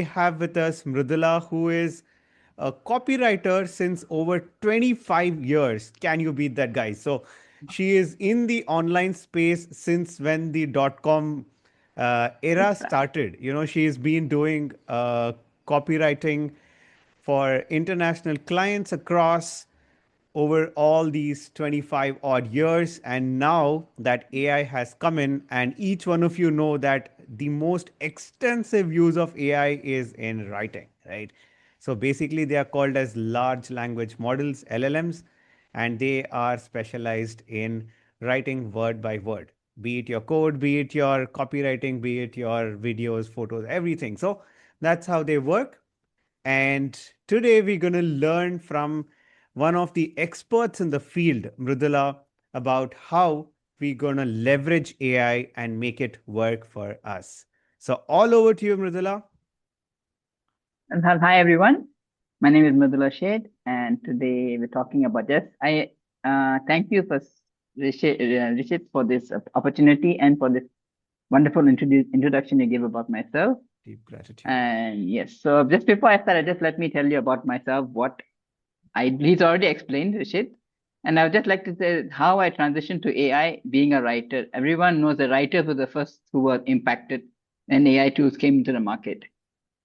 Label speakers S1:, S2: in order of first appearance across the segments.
S1: We have with us Mradula, who is a copywriter since over 25 years. Can you beat that, guys? So she is in the online space since when the .com era started. She has been doing copywriting for international clients across over all these 25 odd years. And now that AI has come in, and each one of you know that the most extensive use of AI is in writing, right? So basically, they are called as large language models, LLMs, and they are specialized in writing word by word, be it your code, be it your copywriting, be it your videos, photos, everything. So that's how they work. And today we're going to learn from one of the experts in the field, Mridula, about how we're going to leverage AI and make it work for us. So, all over to you, Mridula.
S2: Hi everyone. My name is Mradula Shet, and today we're talking about this. I thank you for Rishit for this opportunity and for this wonderful introduction you gave about myself.
S1: Deep gratitude.
S2: And yes, so just before I start, just let me tell you about myself. He's already explained, Rishit, and I would just like to say how I transitioned to AI, being a writer. Everyone knows the writers were the first who were impacted when AI tools came into the market.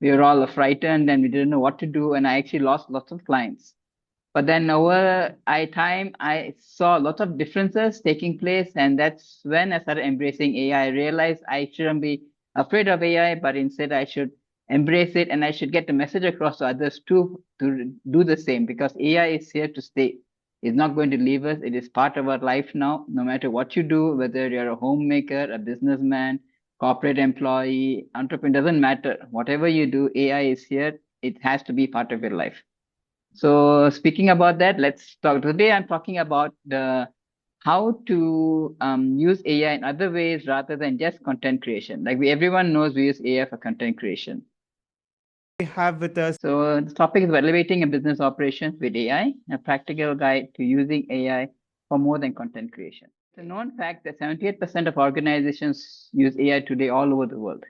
S2: We were all frightened and we didn't know what to do, and I actually lost lots of clients. But then over time, I saw lots of differences taking place, and that's when I started embracing AI. I realized I shouldn't be afraid of AI, but instead I should embrace it, and I should get the message across to others too to do the same, because AI is here to stay. It's not going to leave us. It is part of our life now. No matter what you do, whether you're a homemaker, a businessman, corporate employee, entrepreneur, doesn't matter. Whatever you do, AI is here. It has to be part of your life. So speaking about that, let's talk. Today I'm talking about the how to use AI in other ways rather than just content creation. Like everyone knows we use AI for content creation.
S1: We have with us.
S2: So the topic is elevating a business operations with AI, a practical guide to using AI for more than content creation. It's a known fact that 78% of organizations use AI today all over the world.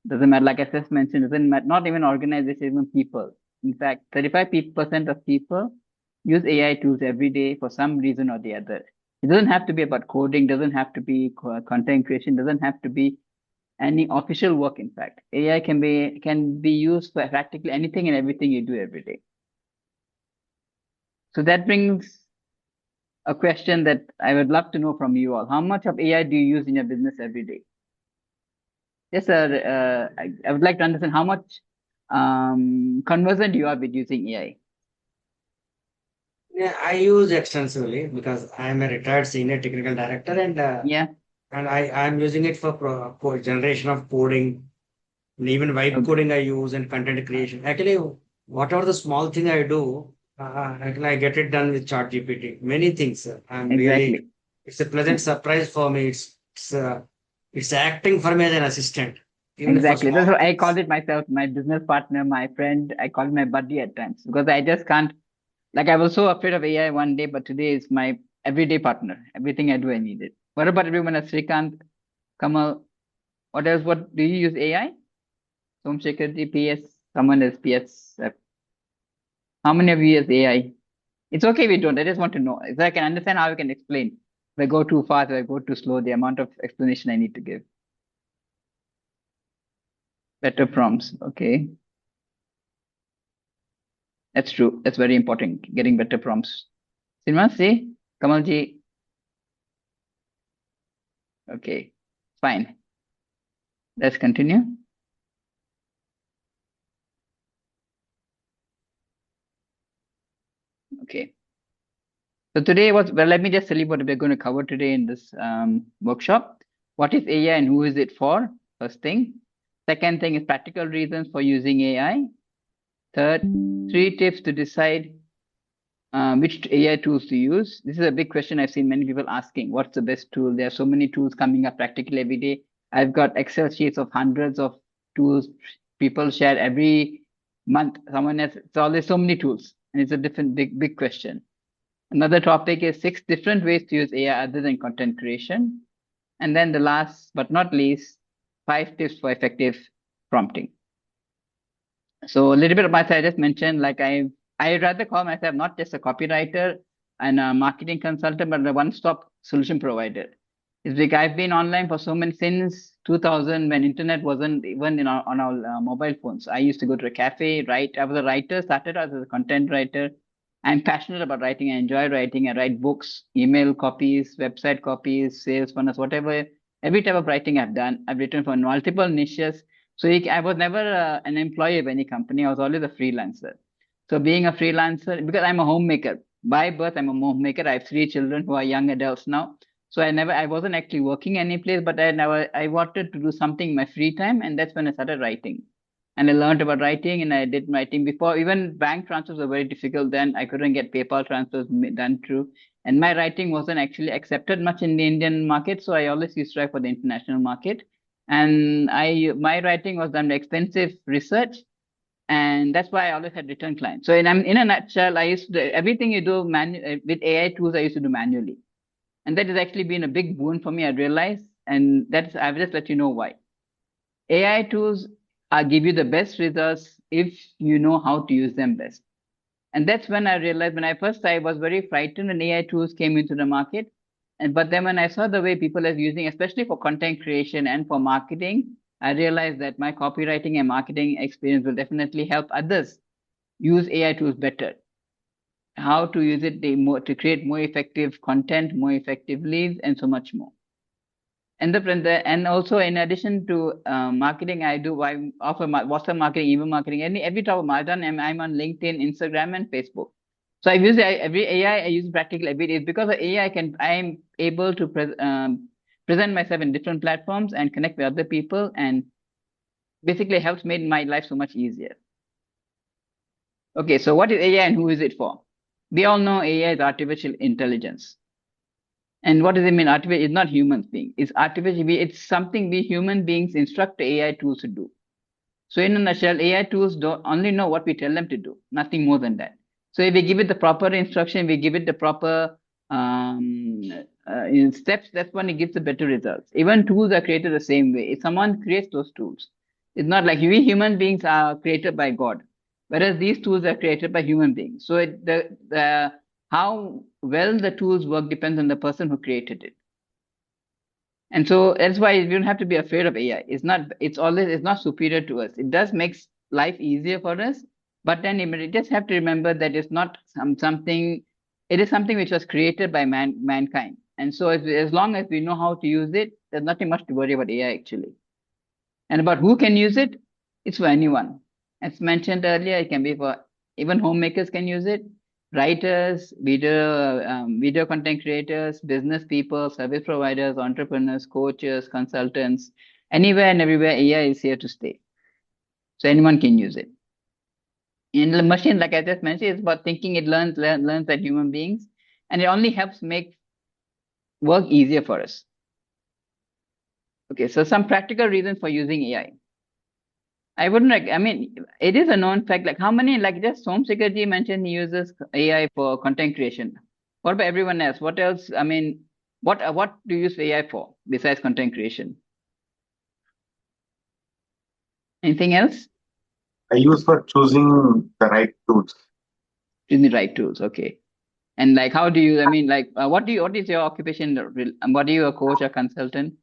S2: Doesn't matter, like I just mentioned, doesn't matter, not even organizations, even people. In fact, 35% of people use AI tools every day for some reason or the other. It doesn't have to be about coding, doesn't have to be content creation, doesn't have to be any official work. In fact, AI can be used for practically anything and everything you do every day. So that brings a question that I would love to know from you all. How much of AI do you use in your business every day? Yes, sir. I would like to understand how much conversant you are with using AI.
S3: Yeah, I use extensively because I am a retired senior technical director
S2: Yeah.
S3: and I'm using it for generation of coding and even vibe
S2: Okay.
S3: coding I use and content creation. Actually, whatever the small thing I do, actually I get it done with ChatGPT. Many things. I'm really,
S2: Exactly.
S3: it's a pleasant surprise for me. It's acting for me as an assistant, even for
S2: Exactly. That's
S3: small
S2: what I called
S3: things.
S2: it myself, my business partner, my friend. I call it my buddy at times because I just can't. Like I was so afraid of AI one day, but today is my everyday partner. Everything I do, I need it. What about everyone else? Srikant, Kamal, what else? What do you use AI? Somshekhar ji, PS, someone else, PS. How many of you use AI? It's okay if you don't. I just want to know. If I can understand how you can explain. If I go too fast, if I go too slow, the amount of explanation I need to give. Better prompts. Okay. That's true. That's very important. Getting better prompts. Sinma, see? Kamalji. Okay. Fine. Let's continue. Okay. So today let me just tell you what we're going to cover today in this workshop. What is AI and who is it for? First thing. Second thing is practical reasons for using AI. Third, 3 tips to decide which AI tools to use. This is a big question I've seen many people asking. What's the best tool? There are so many tools coming up practically every day. I've got Excel sheets of hundreds of tools people share every month. Someone has, so there's so many tools, and it's a different big question. Another topic is 6 different ways to use AI other than content creation. And then the last but not least, 5 tips for effective prompting. So a little bit of myself, I just mentioned, like I rather call myself not just a copywriter and a marketing consultant, but a one-stop solution provider. It's like I've been online for so many since 2000 when internet wasn't even on our mobile phones. I used to go to a cafe, write. I was a writer, started out as a content writer. I'm passionate about writing. I enjoy writing. I write books, email copies, website copies, sales funnels, whatever. Every type of writing I've done. I've written for multiple niches. So I was never an employee of any company. I was always a freelancer. So being a freelancer, because I'm a homemaker. By birth, I'm a homemaker. I have three children who are young adults now. So I wasn't actually working any place, but I wanted to do something in my free time, and that's when I started writing. And I learned about writing, and I did writing before. Even bank transfers were very difficult then. I couldn't get PayPal transfers done through, and my writing wasn't actually accepted much in the Indian market. So I always used to write for the international market, and I my writing was done extensive research, and that's why I always had return clients. So in a nutshell, I used to do everything you do with AI tools. I used to do manually, and that has actually been a big boon for me. I realized, and that's I've just let you know why. AI tools give you the best results if you know how to use them best. And that's when I realized when I first I was very frightened when AI tools came into the market. And but then when I saw the way people are using, especially for content creation and for marketing, I realized that my copywriting and marketing experience will definitely help others use AI tools better. How to use it to create more effective content, more effective leads, and so much more. And also in addition to marketing, I offer WhatsApp marketing, email marketing, every type of marketing. I'm on LinkedIn, Instagram, and Facebook. So I use every AI. I use practically every day because of AI. I'm able to present myself in different platforms and connect with other people, and basically helps made my life so much easier. Okay, so what is AI and who is it for? We all know AI is artificial intelligence. And what does it mean? Artificial is not human being. It's artificial. It's something we human beings instruct the AI tools to do. So in a nutshell, AI tools don't only know what we tell them to do, nothing more than that. So if we give it the proper instruction, we give it the proper steps, that's when it gives the better results. Even tools are created the same way. If someone creates those tools, it's not like we human beings are created by God, whereas these tools are created by human beings. So the how well the tools work depends on the person who created it. And so that's why you don't have to be afraid of AI. It's not superior to us. It does makes life easier for us, but then you just have to remember that it's not something, it is something which was created by mankind. And so as long as we know how to use it, there's nothing much to worry about AI actually. And about who can use it, it's for anyone. As mentioned earlier, it can be for even homemakers can use it, writers, video content creators, business people, service providers, entrepreneurs, coaches, consultants, anywhere and everywhere. AI is here to stay, so anyone can use it. In the machine, like I just mentioned, it's about thinking. It learns like human beings, and it only helps make work easier for us. Okay, so some practical reasons for using AI. I wouldn't like, I mean, it is a known fact. Like how many, like just Somsekhar ji mentioned he uses AI for content creation. What about everyone else? What else? I mean, what do you use AI for besides content creation? Anything else?
S4: I use for choosing the right tools.
S2: Choosing the right tools. Okay. And like, how do you, I mean, like, what is your occupation? What are you, a coach or consultant?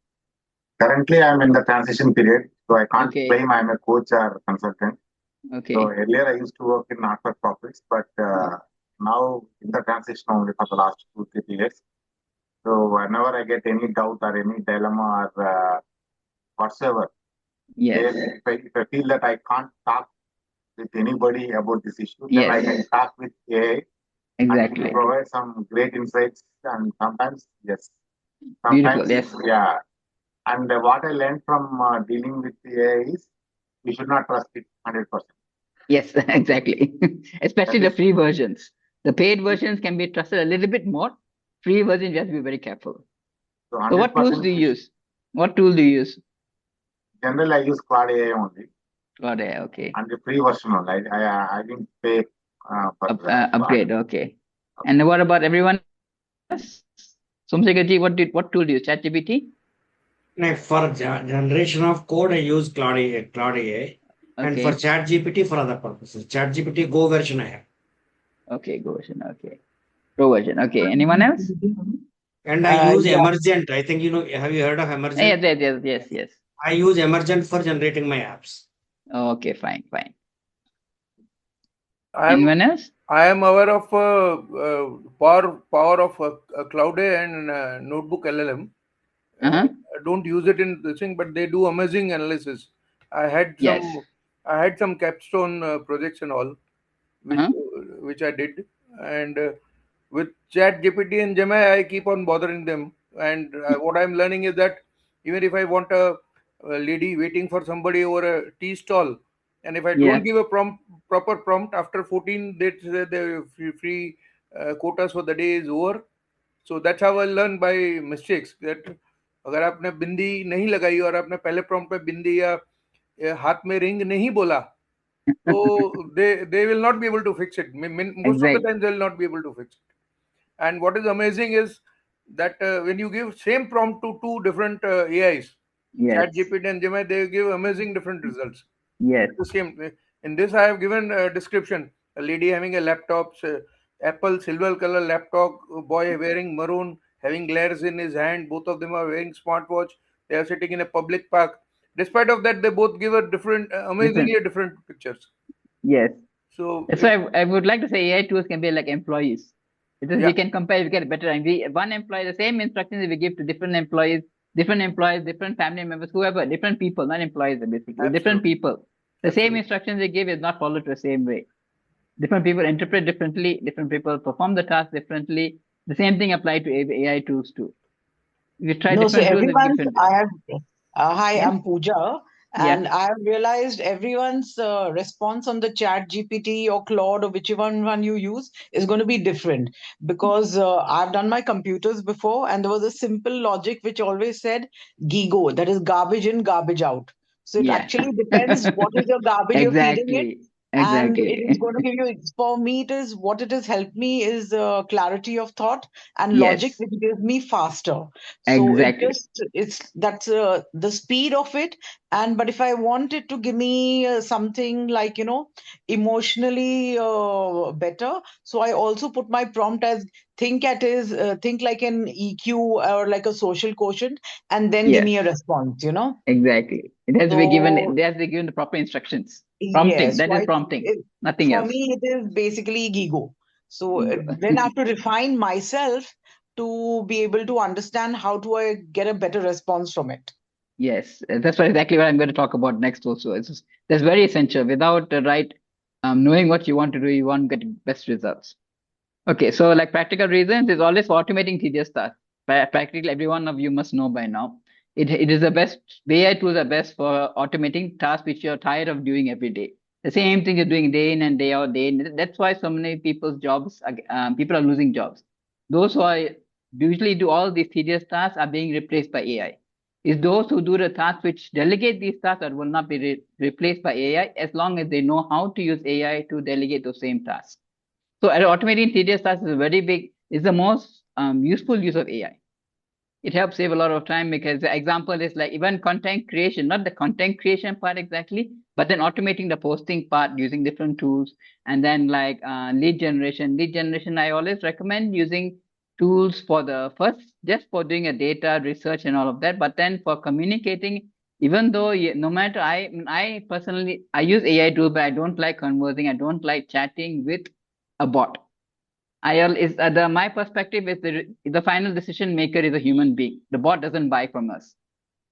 S4: Currently, I'm in the transition period, so I can't
S2: Okay.
S4: claim I'm a coach or consultant.
S2: Okay.
S4: So earlier, I used to work in not-for-profits, but now in the transition only for the last 2, 3 years. So whenever I get any doubt or any dilemma or whatsoever,
S2: Yes.
S4: if I feel that I can't talk with anybody about this issue, then I
S2: Yes.
S4: can talk with AI and it will
S2: Exactly.
S4: provide some great insights. And sometimes, yes,
S2: Beautiful.
S4: sometimes,
S2: Yes.
S4: yeah. And what I learned from dealing with AI is we should not trust it 100%.
S2: Yes, exactly. Especially
S4: That
S2: the
S4: is
S2: free versions. The paid versions can be trusted a little bit more. Free version, just be very careful.
S4: so
S2: So what tools
S4: 100%.
S2: do you use? What tool do you use?
S4: Generally, I use Cloud AI only
S2: Got it. Okay.
S4: and the free version only. I didn't pay for Cloud.
S2: Upgrade. Okay. And what about everyone else? Somsekhar, what tool do you use? ChatGPT?
S3: Like for generation of code, I use Cloud AI. And for
S2: Okay.
S3: ChatGPT for other purposes. ChatGPT Go version I have.
S2: Okay. Go version. Okay. Pro version. Okay. Anyone else?
S3: And I use
S5: Yeah,
S3: Emergent. I think have you heard of
S2: Yes.
S3: Emergent?
S2: Yes. Yes. Yes. Yes.
S3: I use Emergent for generating my apps.
S2: Okay. Fine. Fine.
S5: I am
S2: Anyone else?
S5: I am aware of power of Cloud and Notebook LLM.
S2: Uh-huh.
S5: I don't use it in this thing, but they do amazing analysis. I had
S2: Yes.
S5: some I had some capstone projects and all,
S2: Uh-huh.
S5: which I did, and with Chat GPT and Gemini, I keep on bothering them. And what I'm learning is that even if I want a lady waiting for somebody over a tea stall, and if I don't
S2: Yes.
S5: give a proper prompt after 14, they say the free quotas for the day is over. So that's how I learn by mistakes. That अगर आपने बिंदी नहीं लगाई और आपने पहले prompt पे बिंदी या हाथ में रिंग नहीं बोला, so they will not be able to fix it. Most of the
S2: Exact.
S5: time they will not be able to fix it. And what is amazing is that when you give same prompt to two different AIs,
S2: Yes.
S5: Chat GPT and Gemini, they give amazing different results.
S2: Yes.
S5: The same. In this, I have given a description: a lady having a laptop, Apple silver color laptop, a boy wearing maroon, having glares in his hand. Both of them are wearing smartwatch. They are sitting in a public park. Despite of that, they both give a different,
S2: Different.
S5: amazingly different pictures.
S2: Yes.
S5: So
S2: So I would like to say AI tools can be like employees. Because
S5: yeah,
S2: we can compare, we get better. And one employee, the same instructions we give to different employees, different family members, whoever, different people, not employees basically, different
S5: absolutely,
S2: people. The same
S5: absolutely.
S2: instructions we give is not followed the same way. Different people interpret differently, different people perform the task differently. The same thing applied to AI tools too. If you try
S5: Yeah.
S1: No, so
S2: different tools, it's
S1: everyone's,
S2: different.
S1: I have, hi,
S2: Yeah.
S1: I'm Pooja,
S2: Yeah.
S1: and I have realized everyone's response on the chat GPT or Claude or whichever one you use is going to be different because I've done my computers before and there was a simple logic which always said GIGO, that is garbage in, garbage out. So it
S2: Yeah.
S1: actually depends what is your garbage you're feeding it.
S2: Exactly.
S1: And it is
S2: Exactly.
S1: going to give you, for me, it is what it has helped me is clarity of thought and logic,
S2: Yes.
S1: which gives me faster. So it
S2: Exactly.
S1: just it's that's the speed of it. And but if I want it to give me something like emotionally better, so I also put my prompt as think like an EQ or like a social quotient, and then give
S2: Yes.
S1: me a response.
S2: Exactly. It has to be given.
S1: So
S2: They have to be given the proper instructions. Prompting.
S1: yes,
S2: That
S1: so
S2: is prompting. Nothing
S1: for
S2: else.
S1: me it is basically Gigo. So
S2: Ego.
S1: then I have to refine myself to be able to understand how do I get a better response from it.
S2: Yes, that's exactly what I'm going to talk about next. Also, that's very essential. Without the right knowing what you want to do, you won't get best results. Okay, so like practical reasons is always for automating tedious tasks. Practically every one of you must know by now. It is the best. AI tools are best for automating tasks which you're tired of doing every day. The same thing you're doing day in and day out, day in. That's why so many people's jobs, people are losing jobs. Those who are usually do all these tedious tasks are being replaced by AI. It's those who do the tasks which delegate these tasks that will not be replaced by AI as long as they know how to use AI to delegate those same tasks. So automating tedious tasks is is the most useful use of AI. It helps save a lot of time because the example is like even content creation, not the content creation part exactly, but then automating the posting part using different tools. And then like lead generation. Lead generation, I always recommend using tools for the first, just for doing a data research and all of that. But then for communicating, even though no matter, I personally, I use AI tools, but I don't like conversing. I don't like chatting with a bot. My perspective is the final decision maker is a human being. The bot doesn't buy from us.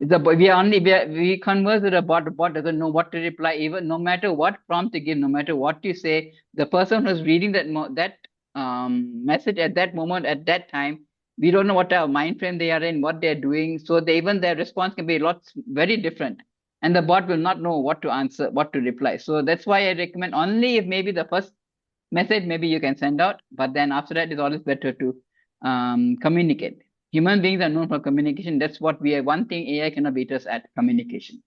S2: We converse with a bot. The bot doesn't know what to reply. Even no matter what prompt you give, no matter what you say, the person who's reading that message at that moment, at that time, we don't know what type of mind frame they are in, what they're doing. So even their response can be lots very different, and the bot will not know what to answer, what to reply. So that's why I recommend only if maybe the first message maybe you can send out, but then after that it's always better to communicate. Human beings are known for communication. That's what we are. One thing AI cannot beat us at communication.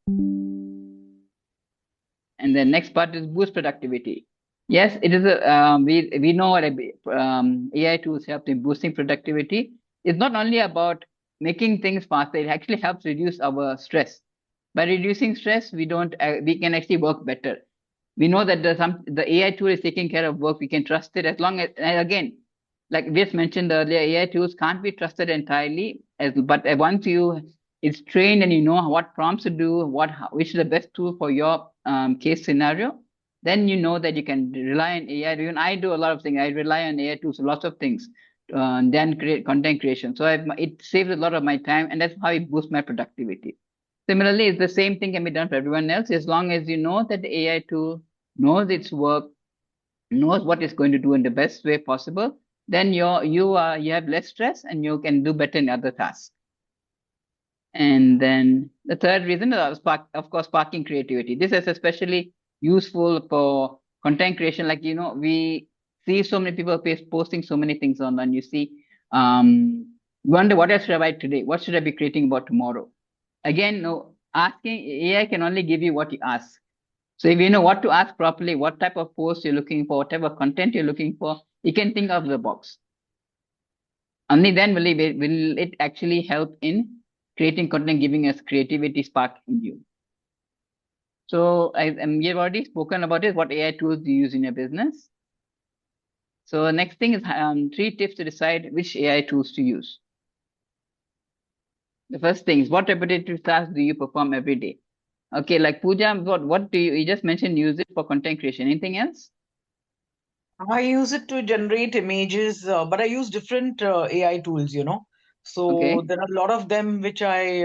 S2: And the next part is boost productivity. Yes, it is we know what AI tools help in boosting productivity. It's not only about making things faster. It actually helps reduce our stress. by reducing stress, we can actually work better. We know that the AI tool is taking care of work. We can trust it as long as, and again, like we just mentioned earlier, AI tools can't be trusted entirely. But once it's trained and you know what prompts to do, which is the best tool for your case scenario, then you know that you can rely on AI. Even I do a lot of things. I rely on AI tools, lots of things, then create content creation. So it saves a lot of my time, and that's how it boosts my productivity. Similarly, it's the same thing can be done for everyone else as long as you know that the AI tool knows its work, knows what it's going to do in the best way possible, then you have less stress and you can do better in other tasks. And then the third reason is of course, sparking creativity. This is especially useful for content creation. Like, we see so many people posting so many things online. You see, wonder what else should I write today? What should I be creating about tomorrow? Again, no, asking AI can only give you what you ask. So if you know what to ask properly, what type of post you're looking for, whatever content you're looking for, you can think of the box. Only then will it actually help in creating content, giving us creativity spark in you. So you've already spoken about it. What AI tools do you use in your business? So next thing is 3 tips to decide which AI tools to use. The first thing is, what repetitive tasks do you perform every day? Okay, like Pooja, what do you just mentioned use it for content creation? Anything else?
S6: I use it to generate images, but I use different AI tools, So
S2: Okay.
S6: there are a lot of them which I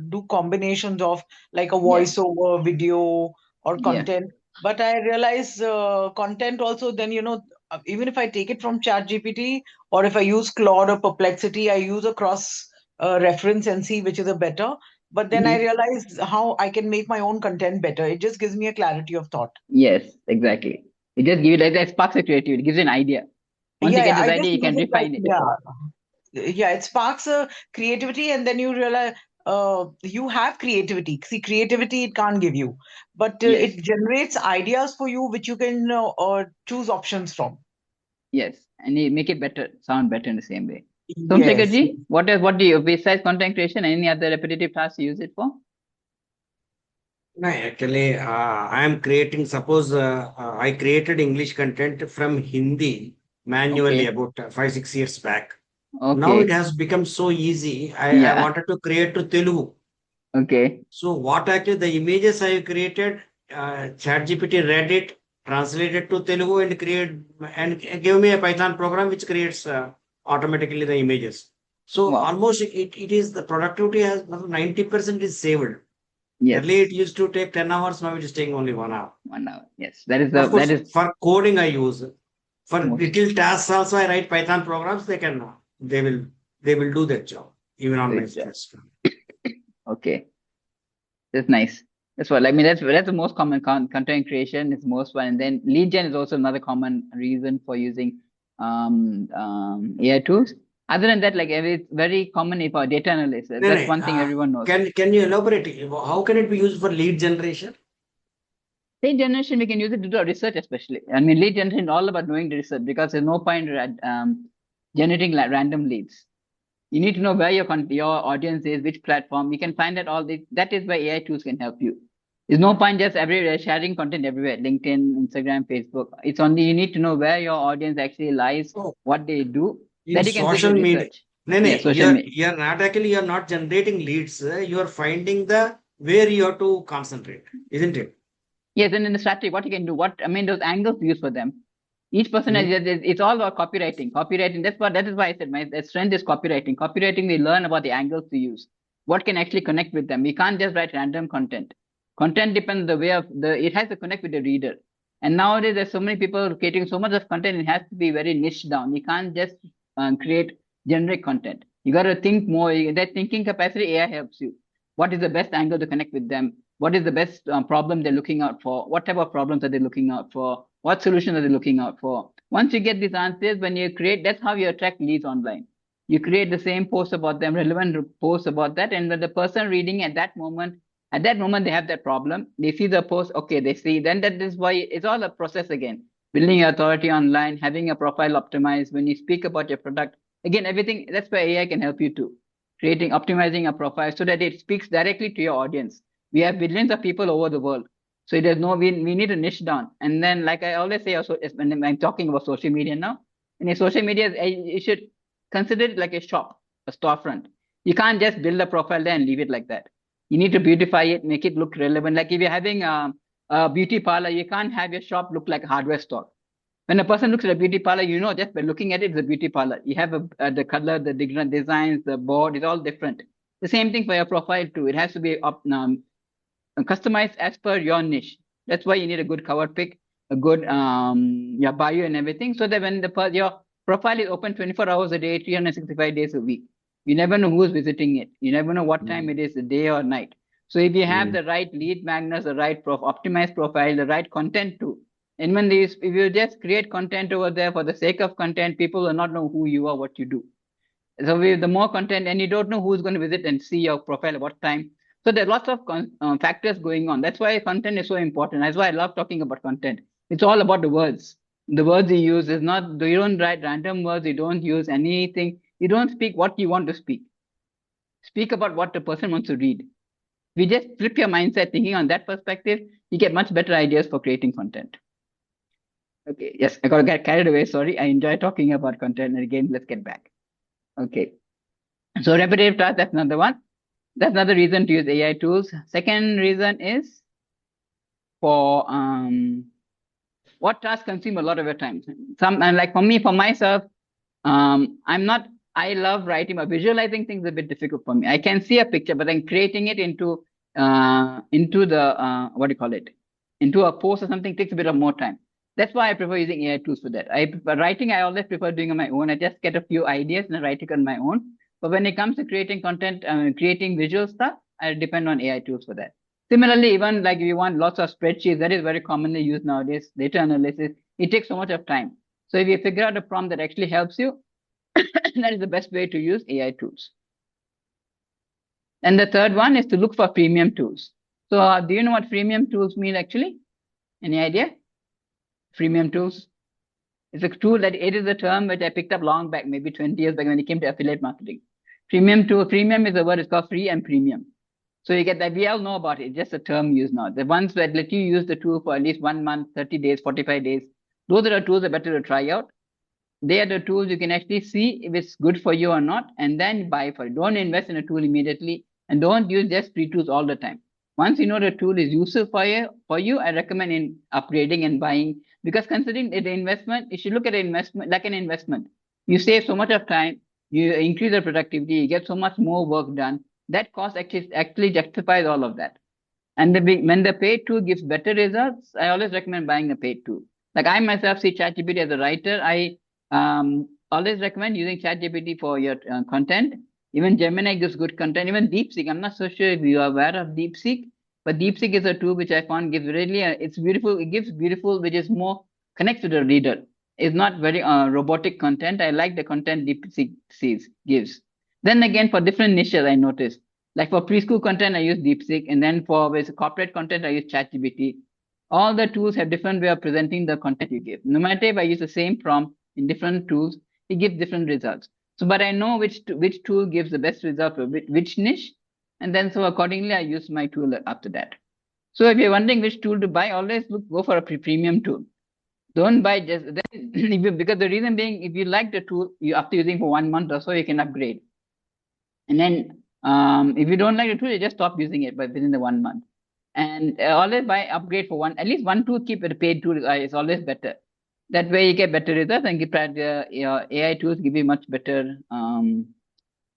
S6: do combinations of, like a
S2: Yes.
S6: voiceover video or
S2: Yeah.
S6: content. But I realize content also, then, even if I take it from ChatGPT or if I use Claude or Perplexity, I use a cross reference and see which is a better. But then I
S2: Mhm.
S6: realize how I can make my own content better. It just gives me a clarity of thought.
S2: Yes, exactly. It just gives you like that sparks of creativity. It gives you an idea. Once you
S6: Yeah,
S2: get
S6: yeah,
S2: this
S6: I
S2: idea,
S6: just
S2: you
S6: use
S2: can
S6: it like,
S2: refine it.
S6: yeah, it sparks a creativity, and then you realize you have creativity. See, creativity it can't give you, but
S2: Yes,
S6: it generates ideas for you, which you can choose options from.
S2: yes, and you make it better, sound better in the same way.
S6: Yes, yes.
S2: Somsekhar, what do you besides content creation, any other repetitive tasks you use it for?
S3: No, actually, I am creating, suppose I created English content from Hindi manually
S2: Okay,
S3: about 5, 6 years back. Now it
S2: okay,
S3: has become so easy. I
S2: yeah,
S3: wanted to create to Telugu.
S2: okay,
S3: So what actually the images I created, ChatGPT read it, translated to Telugu and gave me a Python program which creates automatically the images. So
S2: wow,
S3: almost it is the productivity has 90% is saved. Earlier it
S2: yes,
S3: used to take 10 hours, now it is taking only 1 hour.
S2: 1 hour, yes, that is
S3: Of
S2: that
S3: course,
S2: is
S3: for coding I use. For
S2: most
S3: little tasks also I write Python programs, they will they will do that job even on my
S2: great job.
S3: stress.
S2: Okay, that's nice. That's what I mean. That's the most common content creation is most one, and then lead gen is also another common reason for using AI tools. Other than that, like it's very common for data analysis.
S3: No,
S2: That's
S3: no,
S2: one thing everyone knows.
S3: can you elaborate? How can it be used for lead generation?
S2: Lead generation, we can use it to do research, especially. I mean, lead generation is all about knowing the research because there's no point generating like random leads. You need to know where your audience is, which platform. You can find that all this. That is where AI tools can help you. There's no point just everywhere sharing content everywhere, LinkedIn, Instagram, Facebook. It's only you need to know where your audience actually lies,
S3: Oh,
S2: what they do,
S3: in
S2: that you can quickly
S3: social media.
S2: research.
S3: No, no,
S2: Yeah, social media.
S3: you're not generating leads. You are finding the where you have to concentrate, isn't it?
S2: Yes, and in the strategy, what you can do, what I mean, those angles to use for them. Each person has,
S3: Mhm.
S2: it's all about copywriting. Copywriting, that is why I said my strength is copywriting. Copywriting, we learn about the angles to use. What can actually connect with them. We can't just write random content. Content depends the way of it has to connect with the reader. And nowadays there's so many people creating so much of content, it has to be very niche down. You can't just create generic content. You got to think more. That thinking capacity, AI helps you. What is the best angle to connect with them? What is the best problem they're looking out for? What type of problems are they looking out for? What solution are they looking out for? Once you get these answers, when you create, that's how you attract leads online. You create the same post about them, relevant posts about that, and when the person reading at that moment they have that problem. They see the post, okay, they see. Then that is why it's all a process again. Building your authority online, having a profile optimized. When you speak about your product, again, everything. That's where AI can help you too. Creating, optimizing a profile so that it speaks directly to your audience. We have billions of people over the world. So there's no, we need to niche down. And then, like I always say, also, when I'm talking about social media now, in a social media, you should consider it like a shop, a storefront. You can't just build a profile there and leave it like that. You need to beautify it, make it look relevant. Like if you're having a beauty parlor, you can't have your shop look like a hardware store. When a person looks at a beauty parlor, you know just by looking at it, it's a beauty parlor. You have the color, the different designs, the board, it's all different. The same thing for your profile too. It has to be customized as per your niche. That's why you need a good cover pic, a good your bio and everything, so that when your profile is open 24 hours a day, 365 days a week, you never know who's visiting it. You never know what time it is, the day or night. So if you have the right lead magnets, the right optimized profile, the right content too, and when if you just create content over there for the sake of content, people will not know who you are, what you do. So the more content, and you don't know who's going to visit and see your profile at what time. So there are lots of factors going on. That's why content is so important. That's why I love talking about content. It's all about the words. The words you use is not, you don't write random words. You don't use anything. You don't speak what you want to speak. Speak about what the person wants to read. If you just flip your mindset thinking on that perspective, you get much better ideas for creating content. Okay, yes, I got to get carried away. Sorry, I enjoy talking about content. And again, let's get back. Okay. So repetitive tasks, that's another one. That's another reason to use AI tools. Second reason is for what tasks consume a lot of your time. And like for me, for myself, I love writing, but visualizing things is a bit difficult for me. I can see a picture, but then creating it into the what do you call it? Into a post or something takes a bit of more time. That's why I prefer using AI tools for that. Writing, I always prefer doing on my own. I just get a few ideas and I write it on my own. But when it comes to creating content, creating visual stuff, I depend on AI tools for that. Similarly, even like if you want lots of spreadsheets, that is very commonly used nowadays, data analysis, it takes so much of time. So if you figure out a prompt that actually helps you, that is the best way to use AI tools. And the third one is to look for premium tools. So do you know what freemium tools mean actually? Any idea? Freemium tools? It's a tool that it is a term which I picked up long back, maybe 20 years back when it came to affiliate marketing. Premium is a word, it's called free and premium. So you get that, we all know about it, just a term used now. The ones that let you use the tool for at least 1 month, 30 days, 45 days, those are the tools that are better to try out. They are the tools you can actually see if it's good for you or not, and then buy for it. Don't invest in a tool immediately, and don't use just free tools all the time. Once you know the tool is useful for you, I recommend in upgrading and buying, because considering the investment, you should look at the investment like an investment. You save so much of time, you increase the productivity, you get so much more work done. That cost actually justifies all of that. And when the paid tool gives better results, I always recommend buying a paid tool. Like I myself see ChatGPT as a writer. I always recommend using ChatGPT for your content. Even Gemini gives good content. Even DeepSeek. I'm not so sure if you are aware of DeepSeek, but DeepSeek is a tool which I found gives really, it's beautiful. It gives beautiful, which is more connects to the reader. It's not very robotic content. I like the content DeepSeek gives. Then again, for different niches, I noticed. Like for preschool content, I use DeepSeek, and then for corporate content, I use ChatGPT. All the tools have different way of presenting the content you give. No matter if I use the same prompt in different tools, it gives different results. So, but I know which tool gives the best result for which niche, and then so accordingly, I use my tool after that. So if you're wondering which tool to buy, always go for a premium tool. Don't buy just then because the reason being, if you like the tool, you after using for 1 month or so, you can upgrade. And then if you don't like the tool, you just stop using it within the 1 month. And always buy upgrade for at least one tool, keep it a paid tool is always better. That way you get better results, and your AI tools give you much better,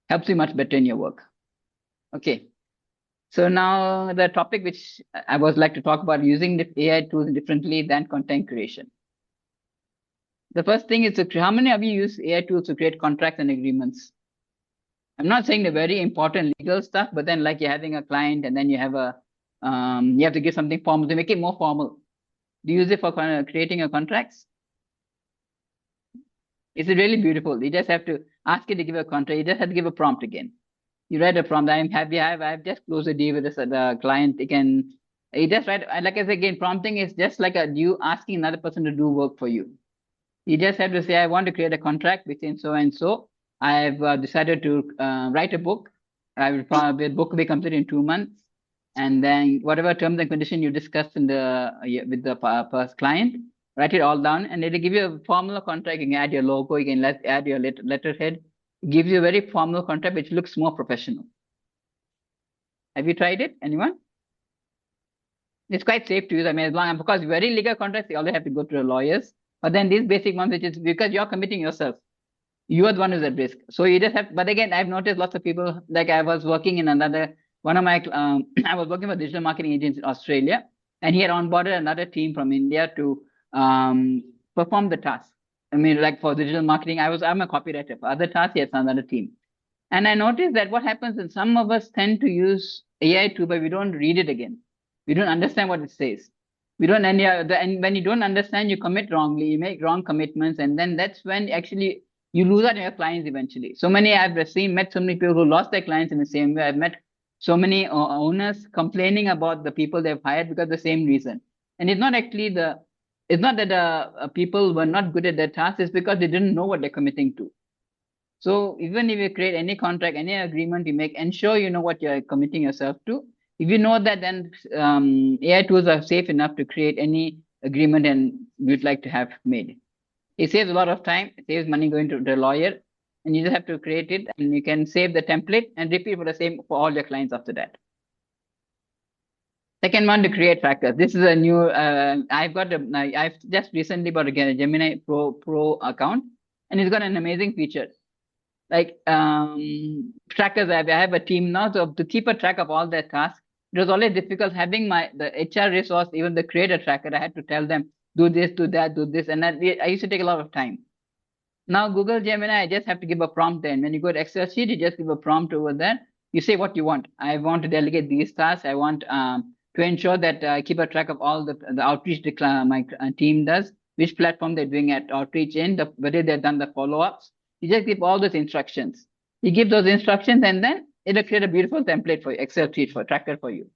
S2: helps you much better in your work. Okay. So now the topic which I would like to talk about, using the AI tools differently than content creation. The first thing is how many of you use AI tools to create contracts and agreements? I'm not saying the very important legal stuff, but then like you're having a client and then you have you have to give something formal to make it more formal. Do you use it for creating a contracts? It's really beautiful. You just have to ask it to give a contract. You just have to give a prompt again. You write a prompt. I've just closed a deal with the client. You just write, like I said again, prompting is just like you asking another person to do work for you. You just have to say, I want to create a contract between so and so. I've decided to write a book. The book will be completed in 2 months. and then whatever terms and condition you discussed in the with the first client, write it all down, and it'll give you a formal contract. You can add your logo, you can add your letterhead. It gives you a very formal contract which looks more professional. Have you tried it? Anyone? It's quite safe to use. I mean, as long, because very legal contracts, you always have to go to the lawyers. But then these basic ones, which is because you're committing yourself, you are the one who's at risk. So you just have. But again, I've noticed lots of people. Like I was working in one of my. I was working for digital marketing agents in Australia, and he had onboarded another team from India to perform the task. I mean, like for digital marketing, I'm a copywriter. For other tasks, he has another team. And I noticed that what happens is some of us tend to use AI too, but we don't read it again. We don't understand what it says. We don't, and when you don't understand, you commit wrongly, you make wrong commitments, and then that's when actually you lose out on your clients eventually. I've met so many people who lost their clients in the same way. I've met so many owners complaining about the people they've hired because of the same reason. And it's not that the people were not good at their tasks, it's because they didn't know what they're committing to. So even if you create any contract, any agreement you make, ensure you know what you're committing yourself to. If you know that, then AI tools are safe enough to create any agreement and you'd like to have made. It saves a lot of time, it saves money going to the lawyer, and you just have to create it, and you can save the template and repeat for the same for all your clients after that. Second one, to create trackers. This is a new. I've just recently bought a Gemini Pro account, and it's got an amazing feature. Like trackers, I have a team now, so to keep a track of all their tasks, it was always difficult having the HR resource, even the creator tracker. I had to tell them, do this, do that, do this, and I used to take a lot of time. Now Google Gemini, I just have to give a prompt there. And when you go to Excel sheet, you just give a prompt over there. You say what you want. I want to delegate these tasks. I want to ensure that I keep a track of all the outreach my team does, which platform they're doing at outreach in, whether they've done the follow-ups. You just give all those instructions. You give those instructions, and then it'll create a beautiful template for you, Excel sheet for tracker for you.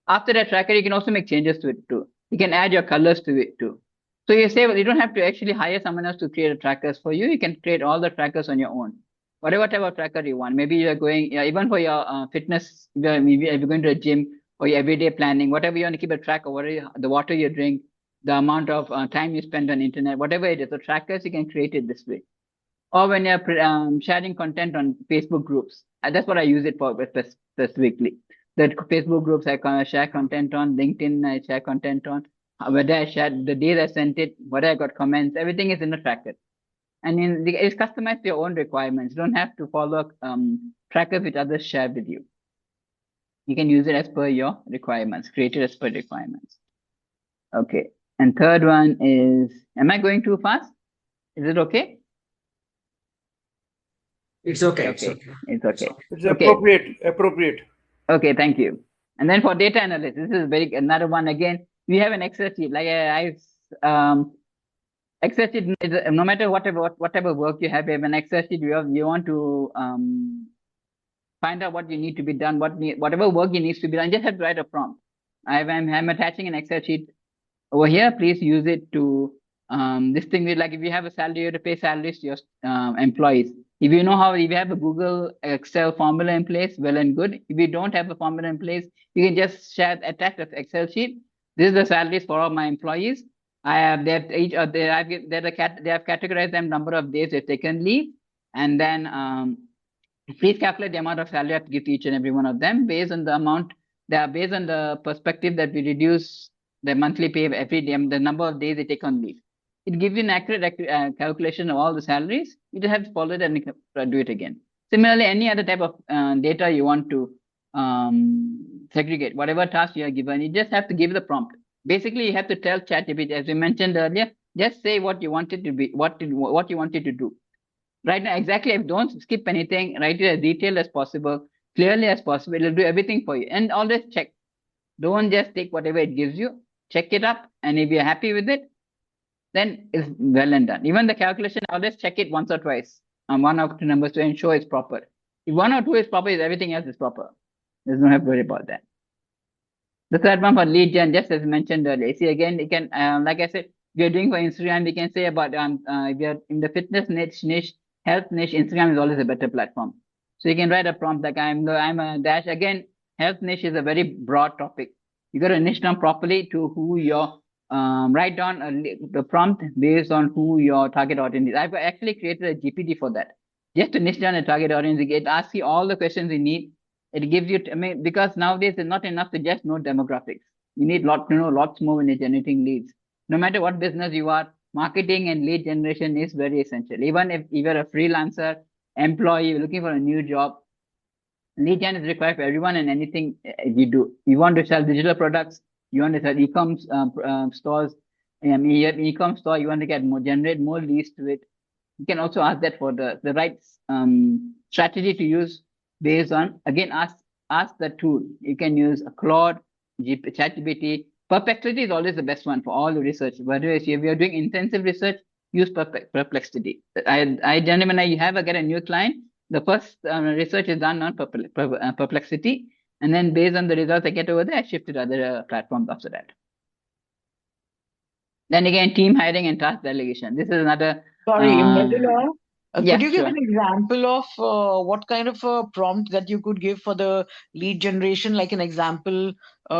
S2: After that tracker, you can also make changes to it too. You can add your colors to it too. So you say, well, you don't have to actually hire someone else to create the trackers for you. You can create all the trackers on your own. Whatever type of tracker you want. Maybe you're going, even for your fitness, maybe if you're going to a gym or your everyday planning, whatever you want to keep a track of, the water you drink, the amount of time you spend on internet, whatever it is. So trackers, you can create it this way. Or when you're sharing content on Facebook groups. That's what I use it for specifically. The Facebook groups I share content on, LinkedIn I share content on, whether I shared the day I sent it, whether I got comments, everything is in the tracker. And it's customized to your own requirements. You don't have to follow trackers which others share with you. You can use it as per your requirements, create it as per requirements. Okay. And third one is, am I going too fast? Is it okay?
S3: It's okay.
S2: Okay. It's okay.
S5: It's appropriate.
S2: Okay, thank you. And then for data analysis, this is another one again. We have an Excel sheet. Like Excel sheet, no matter whatever work you have an Excel sheet. You want to find out what you need to be done, whatever work needs to be done. Just have to write a prompt. I'm attaching an Excel sheet over here. Please use it to this thing. Like if you have a salary, you have to pay salaries to your employees. If you have a Google Excel formula in place, well and good. If you don't have a formula in place, you can just attach the Excel sheet. This is the salaries for all my employees. They have categorized them number of days they've taken leave, and then please calculate the amount of salary I have to give to each and every one of them based on the amount. They are based on the perspective that we reduce the monthly pay every day, the number of days they take on leave. It gives you an accurate calculation of all the salaries. You just have to follow it and do it again. Similarly, any other type of data you want to segregate, whatever task you are given, you just have to give the prompt. Basically, you have to tell ChatGPT, as we mentioned earlier, just say what you want it to be, what you want it to do. Right now, exactly, don't skip anything, write it as detailed as possible, clearly as possible. It'll do everything for you. And always check. Don't just take whatever it gives you. Check it up. And if you're happy with it, then it's well and done. Even the calculation, always check it once or twice on one or two numbers to ensure it's proper. If one or two is proper, everything else is proper. There's no have to worry about that. The third one for lead gen, just as mentioned earlier. See, again, you can, like I said, we are doing for Instagram, we can say about if you're in the fitness niche, health niche, Instagram is always a better platform. So you can write a prompt like I'm a dash. Again, health niche is a very broad topic. You got to niche down properly to who your write down the prompt based on who your target audience is. I've actually created a GPT for that, just to niche down a target audience. It asks you all the questions you need. It gives you, I mean, because nowadays it's not enough to just know demographics. You need to know lots more when you're generating leads. No matter what business you are, marketing and lead generation is very essential. Even if you're a freelancer, employee, you're looking for a new job, lead gen is required for everyone and anything you do. You want to sell digital products, you want to sell e-com stores, e-com store, you want to generate more leads to it. You can also ask that for the right strategy to use based on, again, ask the tool. You can use a Claude, ChatGPT. Perplexity is always the best one for all the research. Whether if you're doing intensive research, use Perplexity. I generally, when I get a new client, the first research is done on Perplexity, and then based on the results I get over there, I shift to other platforms after that. Then again, team hiring and task delegation. This is another.
S6: Sorry, Mradula,
S2: Yeah,
S6: could you give
S2: sure.
S6: an example of what kind of a prompt that you could give for the lead generation, like an example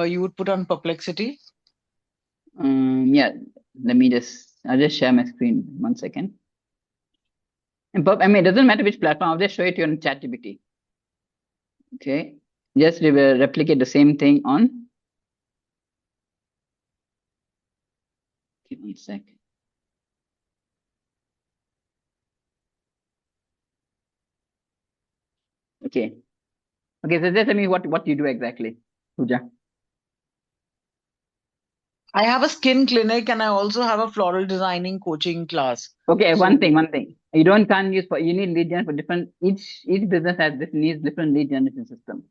S6: you would put on Perplexity?
S2: Yeah, I'll just share my screen 1 second. I mean, it doesn't matter which platform, I'll just show it to you on ChatGPT. Okay, just replicate the same thing on. Okay, 1 sec. Okay. Okay, so just tell me what you do exactly, Pooja.
S6: I have a skin clinic and I also have a floral designing coaching class.
S2: Okay,
S6: So
S2: one thing. You need lead gen for different, each business needs different lead generation system.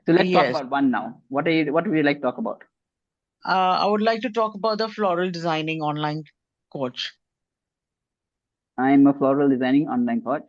S2: So let's talk
S6: yes,
S2: about one now. What would you like to talk about?
S6: I would like to talk about the floral designing online coach.
S2: I'm a floral designing online coach.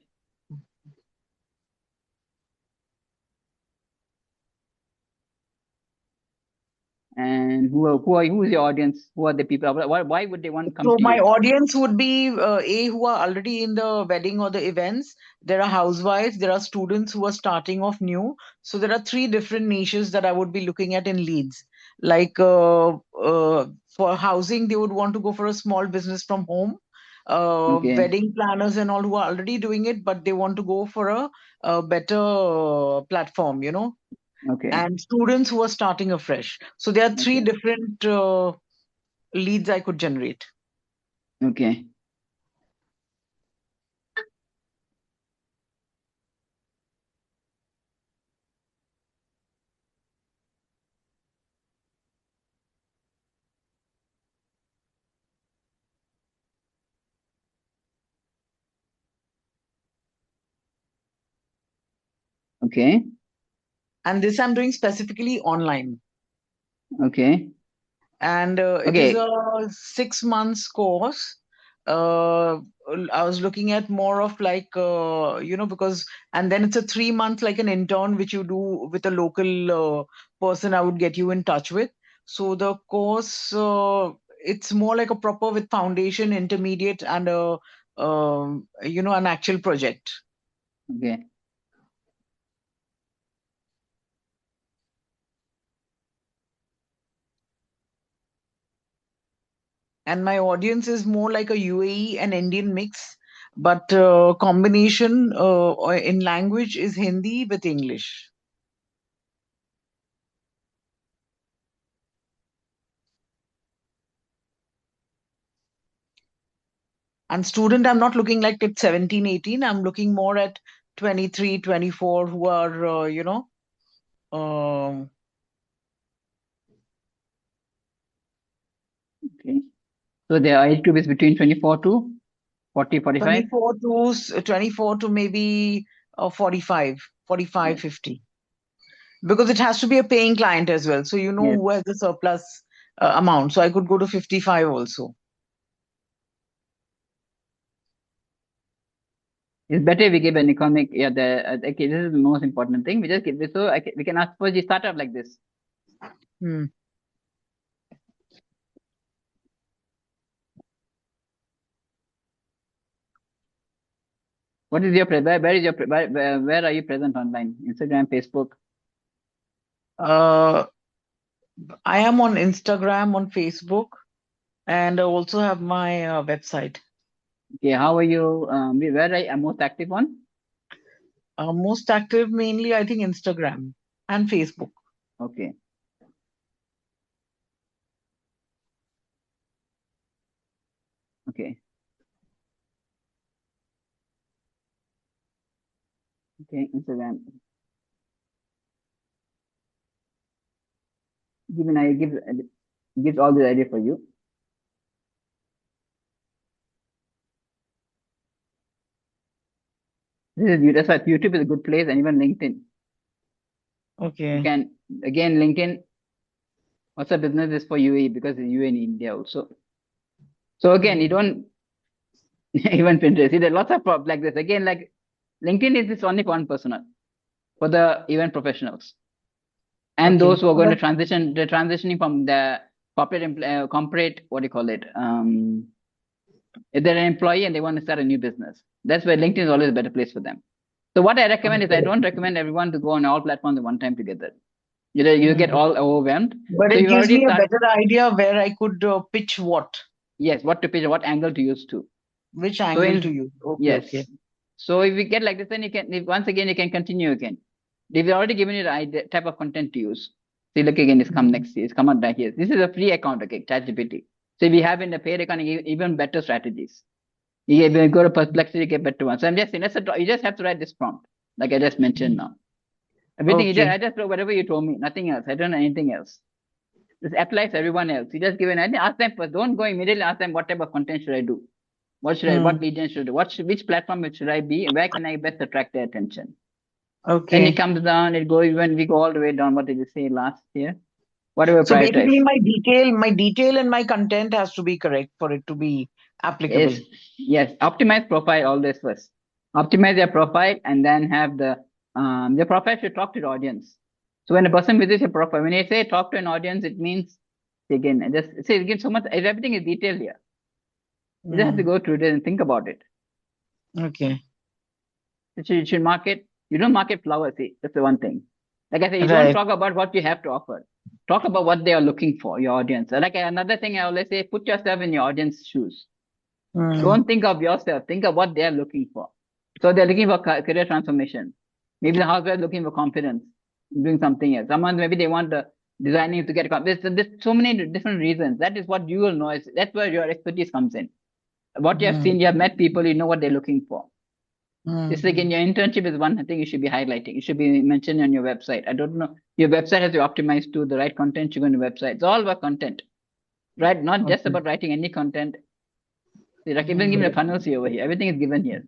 S2: And who's your audience? Who are the people? Why would they want to come
S6: So
S2: to
S6: my
S2: you?
S6: audience would be who are already in the wedding or the events. There are housewives, there are students who are starting off new. So there are three different niches that I would be looking at in leads. Like for housing, they would want to go for a small business from home.
S2: Okay,
S6: Wedding planners and all who are already doing it, but they want to go for a better platform,
S2: okay,
S6: and students who are starting afresh. So there are three
S2: okay,
S6: different leads I could generate.
S2: okay, okay,
S6: And this I'm doing specifically online.
S2: okay,
S6: And it is
S2: okay,
S6: a 6 months course. Uh, I was looking at more of like, because, and then it's a 3 month like an intern, which you do with a local person I would get you in touch with. So the course, it's more like a proper with foundation, intermediate, and an actual project.
S2: okay.
S6: And my audience is more like a UAE and Indian mix, but combination in language is Hindi with English. And student, I'm not looking like at 17, 18. I'm looking more at 23, 24 who are, um,
S2: Okay. So the age group is between 24 to 40, 45?
S6: 24 to maybe 45, 45,
S2: Yes.
S6: 50. Because it has to be a paying client as well. So
S2: Yes.
S6: who has the surplus amount. So I could go to 55 also.
S2: It's better if we give an economic, okay, this is the most important thing. We just give this, so we can ask, suppose you start out like this.
S6: Hmm.
S2: What is your, where are you present online? Instagram, Facebook?
S6: Uh, I am on Instagram, on Facebook, and I also have my website.
S2: Okay, how are you? Where are you most active on?
S6: Most active mainly, I think, Instagram and Facebook.
S2: Okay. Okay. Okay, Instagram. Give an idea, gives all the idea for you. That's why YouTube is a good place, and even LinkedIn. You
S6: Okay.
S2: can again LinkedIn. Also, business is for UAE because UAE in India also. So again, you don't even Pinterest. See, there are lots of like this. Again, like LinkedIn is this only for one personal for the event professionals and
S6: Okay.
S2: those who are going to
S6: But
S2: transition. They're transitioning from the corporate. What do you call it? If they're an employee and they want to start a new business, that's where LinkedIn is always a better place for them. So what I recommend is I don't recommend everyone to go on all platforms at one time together. You get
S6: mm,
S2: all overwhelmed.
S6: but
S2: So
S6: it
S2: you've
S6: gives
S2: already
S6: me a
S2: started.
S6: better idea where I could pitch what,
S2: Yes, what to pitch, what angle to use to.
S6: which
S2: So
S6: angle to
S2: in
S6: use. Okay, okay.
S2: yes. So if we get like this, then you can once again you can continue again. They've already given you the idea, type of content to use. See, look again, it's come next year. It's come out back here. This is a free account, okay, ChatGPT. So if you have in the paid account, even better strategies. You go to Perplexity, you get better ones. So I'm just saying, you just have to write this prompt, like I just mentioned now. Everything
S6: Okay.
S2: I just wrote whatever you told me, nothing else. I don't know anything else. This applies to everyone else. You just give an idea, ask them first. Don't go immediately ask them what type of content should I do. What
S6: Mm,
S2: lead gen should I do? Which platform should I be? Where can I best attract their attention? Then it
S6: okay.
S2: comes down, it goes when we go all the way down. What did you say last year? Whatever
S6: So
S2: prioritize.
S6: basically, my detail and my content has to be correct for it to be applicable.
S2: Yes, yes. Optimize profile always first. Optimize your profile and then have the profile should talk to the audience. So when a person visits your profile, when you say talk to an audience, it means again just say again so much everything is detailed here. You just have to
S6: Mm,
S2: go through it and think about it.
S6: okay.
S2: You should market. You don't market flowers. See, that's the one thing. Like I said, you don't
S6: Right.
S2: talk about what you have to offer. Talk about what they are looking for, your audience. Like another thing I always say, put yourself in your audience's shoes.
S6: Mm,
S2: Don't think of yourself. Think of what they are looking for. So they're looking for career transformation. Maybe the housewife looking for confidence, doing something else. Someone maybe they want the designing to get confidence. There's so many different reasons. That is what you will know. That's where your expertise comes in. What you have
S6: mm,
S2: seen, you have met people, you know what they're looking for. Just like in
S6: mm.
S2: your internship is one thing you should be highlighting. It should be mentioned on your website. I don't know. Your website has to be optimized to the right content you go on your website. It's all about content, right? Not just
S6: Okay.
S2: about writing any content. See, like even
S6: Mm,
S2: given the funnels here over here. Everything is given here.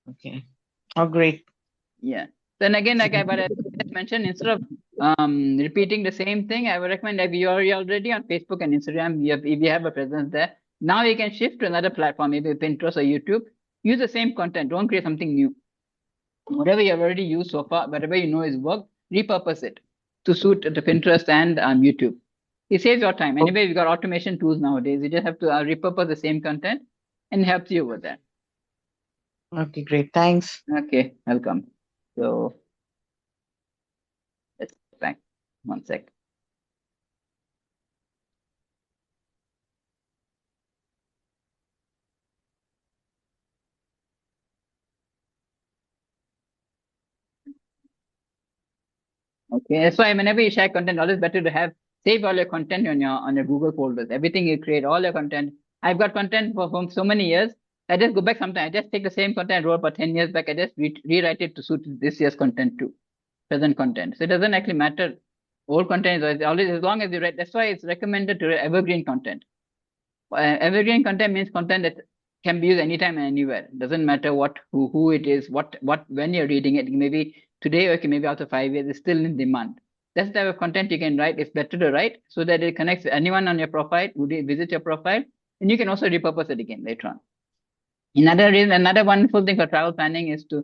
S6: okay. Oh, great.
S2: Yeah. Then again, but I just mentioned, instead of repeating the same thing, I would recommend if you're already on Facebook and Instagram, if you have a presence there, now you can shift to another platform, maybe Pinterest or YouTube. Use the same content. Don't create something new. Whatever you have already used so far, whatever you know is work, repurpose it to suit the Pinterest and YouTube. It saves your time.
S6: Oh,
S2: Anyway, we've got automation tools nowadays. You just have to repurpose the same content and it helps you with that.
S6: okay, great. Thanks.
S2: Okay, welcome. So let's go back 1 sec. Okay, that's why whenever you share content, always better to have save all your content on your Google folders. Everything you create, all your content. I've got content from so many years. I just go back sometimes. I just take the same content I wrote for 10 years back. I just rewrite it to suit this year's content too, present content. So it doesn't actually matter. Old content is always as long as you write. That's why it's recommended to write evergreen content. Evergreen content means content that can be used anytime and anywhere. Doesn't matter who it is, what when you're reading it. Maybe today, okay, maybe after 5 years, it's still in demand. That's the type of content you can write. It's better to write so that it connects anyone on your profile who visit your profile, and you can also repurpose it again later on. Another wonderful thing for travel planning is to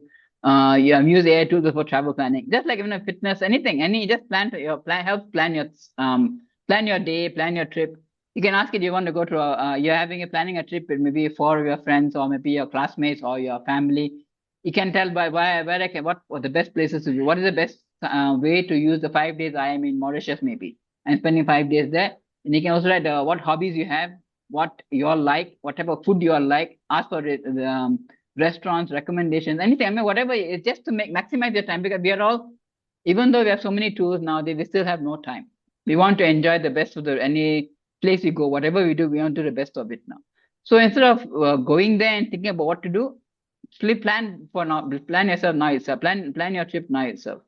S2: use AI tools for travel planning. Just like even a fitness, anything, just help plan your day, plan your trip. You can ask it. You want to go to you're having a planning a trip with maybe 4 of your friends or maybe your classmates or your family. You can tell by where what are the best places to do. What is the best way to use the 5 days I am in Mauritius maybe and spending 5 days there. And you can also write what hobbies you have, what you all like, what type of food you all like, ask for it, restaurants, recommendations, anything. I mean, whatever, it's just to maximize your time because we are all, even though we have so many tools nowadays, we still have no time. We want to enjoy the best of any place we go, whatever we do, we want to do the best of it now. So instead of going there and thinking about what to do, actually plan for now, plan yourself now itself, plan your trip now itself.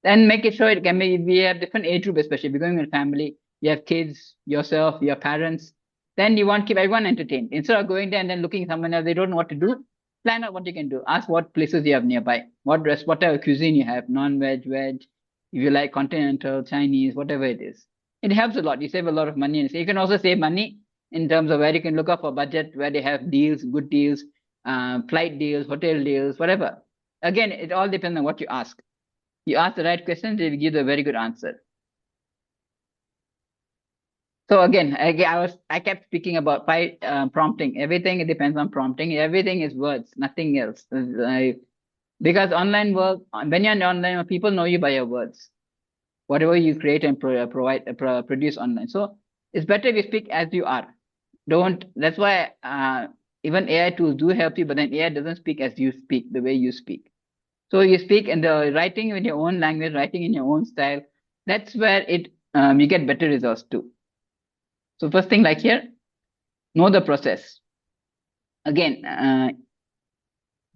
S2: Then make it sure it can be, we have different age group, especially if you're going with family, you have kids, yourself, your parents, then you want to keep everyone entertained. Instead of going there and then looking at someone else, they don't know what to do, plan out what you can do. Ask what places you have nearby, what type of cuisine you have, non-veg, veg, if you like continental, Chinese, whatever it is. It helps a lot. You save a lot of money. And you can also save money in terms of where you can look up for budget, where they have deals, good deals, flight deals, hotel deals, whatever. Again, it all depends on what you ask. You ask the right questions, they will give you a very good answer. So again, I kept speaking about prompting. Everything depends on prompting. Everything is words, nothing else. Because online work, when you're online, people know you by your words. Whatever you create and produce online. So it's better if you speak as you are. That's why even AI tools do help you, but then AI doesn't speak as you speak, the way you speak. So you speak in the writing in your own language, writing in your own style. That's where you get better results too. So first thing, like here, know the process. Again,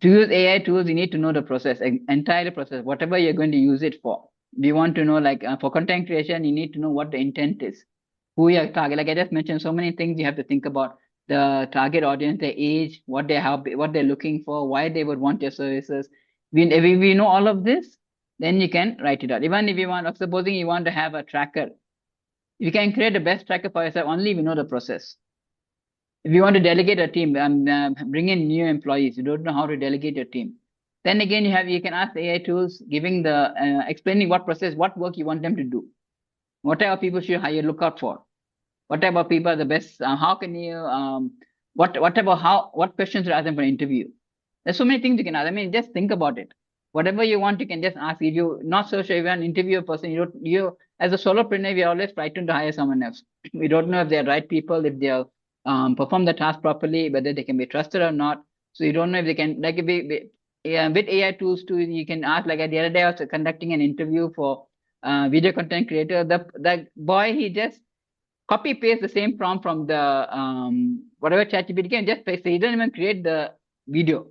S2: to use AI tools, you need to know the process, entire process, whatever you're going to use it for. Do you want to know, like for content creation, you need to know what the intent is, who your target. Like I just mentioned, so many things you have to think about: the target audience, their age, what they're looking for, why they would want your services. If we know all of this, then you can write it out. Even if you want, supposing you want to have a tracker, you can create the best tracker for yourself only if you know the process. If you want to delegate a team, bring in new employees, you don't know how to delegate your team. Then again, you can ask AI tools, giving explaining what process, what work you want them to do. What type of people should you look out for? What type of people are the best? How can you what questions to ask them for an interview? There's so many things you can ask. I mean, just think about it. Whatever you want, you can just ask. If you're not so sure, if you're an interview person, you as a solopreneur, we're always frightened to hire someone else. We don't know if they're right people, if they'll perform the task properly, whether they can be trusted or not. So you don't know if they can, like, with AI tools too, you can ask. Like the other day, I was conducting an interview for video content creator. The boy, he just copy paste the same prompt from the whatever ChatGPT can, just paste it. He didn't even create the video.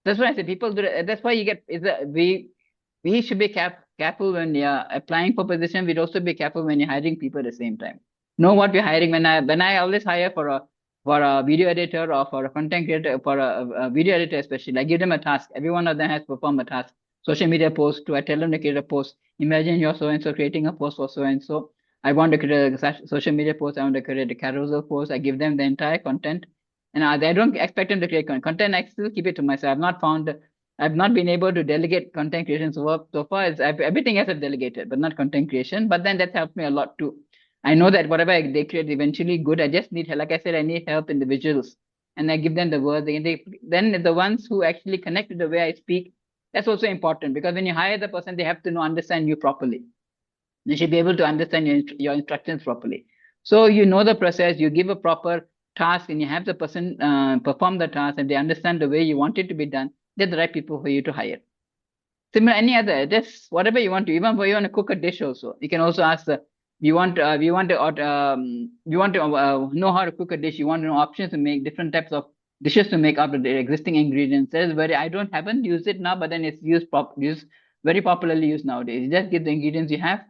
S2: That's why I say people do it. That's why we should be careful when you're applying for position. We'd also be careful when you're hiring people at the same time. Know what you're hiring. When I always hire for a video editor or for a content creator, for a video editor especially, I give them a task. Every one of them has to perform a task. Social media post, I tell them to create a post. Imagine you're so and so creating a post for so and so. I want to create a social media post. I want to create a carousel post. I give them the entire content. And I don't expect them to create content. I still keep it to myself. I've not been able to delegate content creation so far. Everything else I've delegated, but not content creation. But then that helped me a lot too. I know that whatever they create eventually good. I just need, like I said, I need help in the visuals. And I give them the words. Then the ones who actually connect with the way I speak, that's also important, because when you hire the person, they have to understand you properly. They should be able to understand your instructions properly. So you know the process, you give a proper task, and you have the person perform the task, and they understand the way you want it to be done. They're the right people for you to hire. Similar, any other, just whatever you want to. Even for you want to cook a dish, also you can also ask you want to know how to cook a dish. You want to know options to make, different types of dishes to make out of the existing ingredients. That is haven't used it now, but then it's used very popularly used nowadays. You just give the ingredients you have.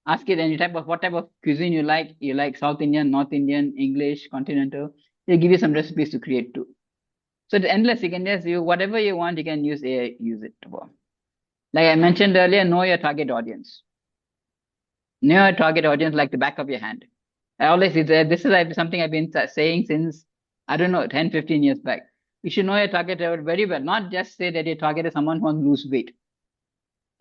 S2: Ask it any type of what type of cuisine you like. You like South Indian, North Indian, English, continental. They'll give you some recipes to create too. So it's endless. You can just whatever you want. You can use AI, use it for. Like I mentioned earlier, know your target audience. Know your target audience like the back of your hand. I always say this is something I've been saying since, I don't know, 10, 15 years back. You should know your target very well. Not just say that your target is someone who wants to lose weight.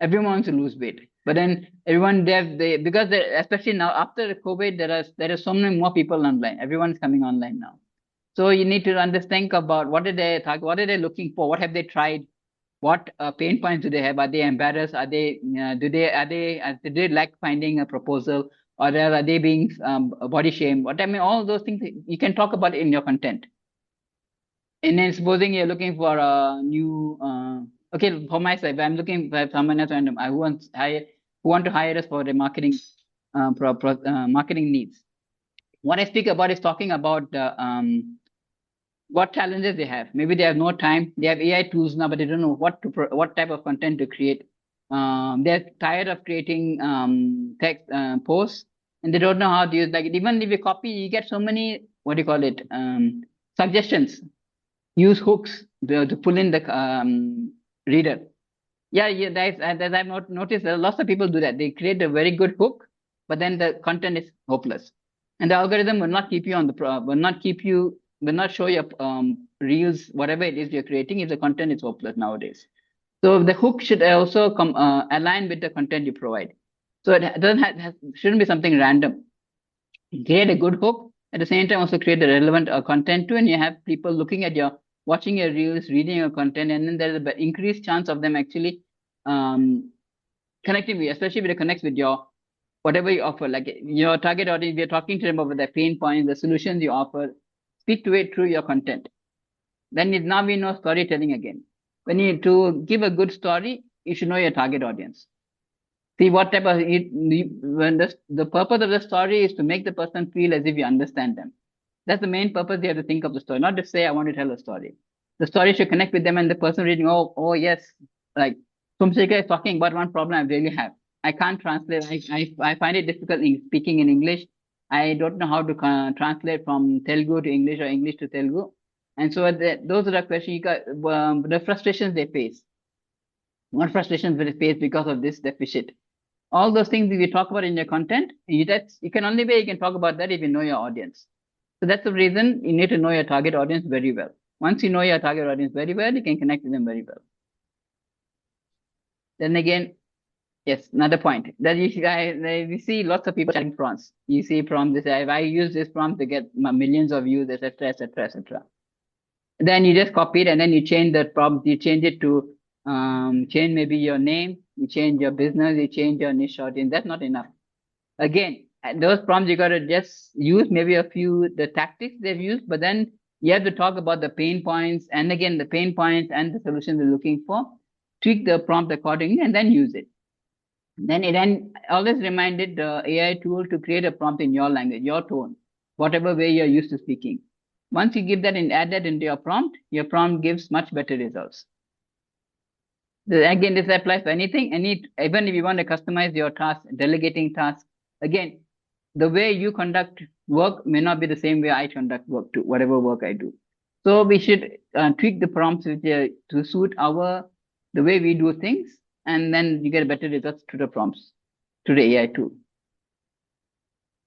S2: Everyone wants to lose weight, but then everyone because especially now after COVID, there are so many more people online. Everyone's coming online now, so you need to think about what are they looking for, what have they tried, what pain points do they have? Are they embarrassed? Are they do they like finding a proposal, or are they being body shamed? What I mean, all those things you can talk about in your content. And then supposing you're looking for a new, okay, for myself, I'm looking for someone else random. I want to hire us for the marketing, marketing needs. What I speak about is talking about what challenges they have. Maybe they have no time. They have AI tools now, but they don't know what type of content to create. They're tired of creating text posts, and they don't know how to use. Like even if you copy, you get so many what do you call it suggestions. Use hooks to pull in the reader. Yeah, I've noticed that lots of people do that. They create a very good hook, but then the content is hopeless, and the algorithm will not keep you on the will not show your reels, whatever it is you're creating, if the content is hopeless nowadays. So the hook should also align with the content you provide. So it shouldn't be something random. Create a good hook. At the same time, also create the relevant content too, and you have people looking at watching your reels, reading your content, and then there's an increased chance of them actually connecting with you, especially if it connects with your whatever you offer, like your target audience. We're talking to them about the pain points, the solutions you offer. Speak to it through your content. Then now we know storytelling again. When you to give a good story, you should know your target audience. See what type of when the purpose of the story is to make the person feel as if you understand them. That's the main purpose you have to think of the story, not to say I want to tell a story. The story should connect with them, and the person reading, oh yes, like Sumshika is talking about one problem I really have. I can't translate. I find it difficult in speaking in English. I don't know how to translate from Telugu to English or English to Telugu. And so those are the questions the frustrations they face. What frustrations they face because of this deficit. All those things you talk about in your content, you can only way you can talk about that if you know your audience. So that's the reason you need to know your target audience very well. Once you know your target audience very well, you can connect with them very well. Then again, yes, another point that we see lots of people sharing prompts. You see prompts, they say, if I use this prompt to get millions of views, etc., etc., etc. Then you just copy it and then you change that prompt. You change it to change maybe your name, you change your business, you change your niche audience. That's not enough. Again, those prompts you gotta just use maybe a few the tactics they've used, but then you have to talk about the pain points, and again the pain points and the solutions they're looking for. Tweak the prompt accordingly and then use it. Then always reminded the AI tool to create a prompt in your language, your tone, whatever way you're used to speaking. Once you give that and add that into your prompt gives much better results. Again, this applies to anything, even if you want to customize your task, delegating tasks. Again, the way you conduct work may not be the same way I conduct work too, whatever work I do. So we should tweak the prompts to suit the way we do things, and then you get better results to the prompts, to the AI tool.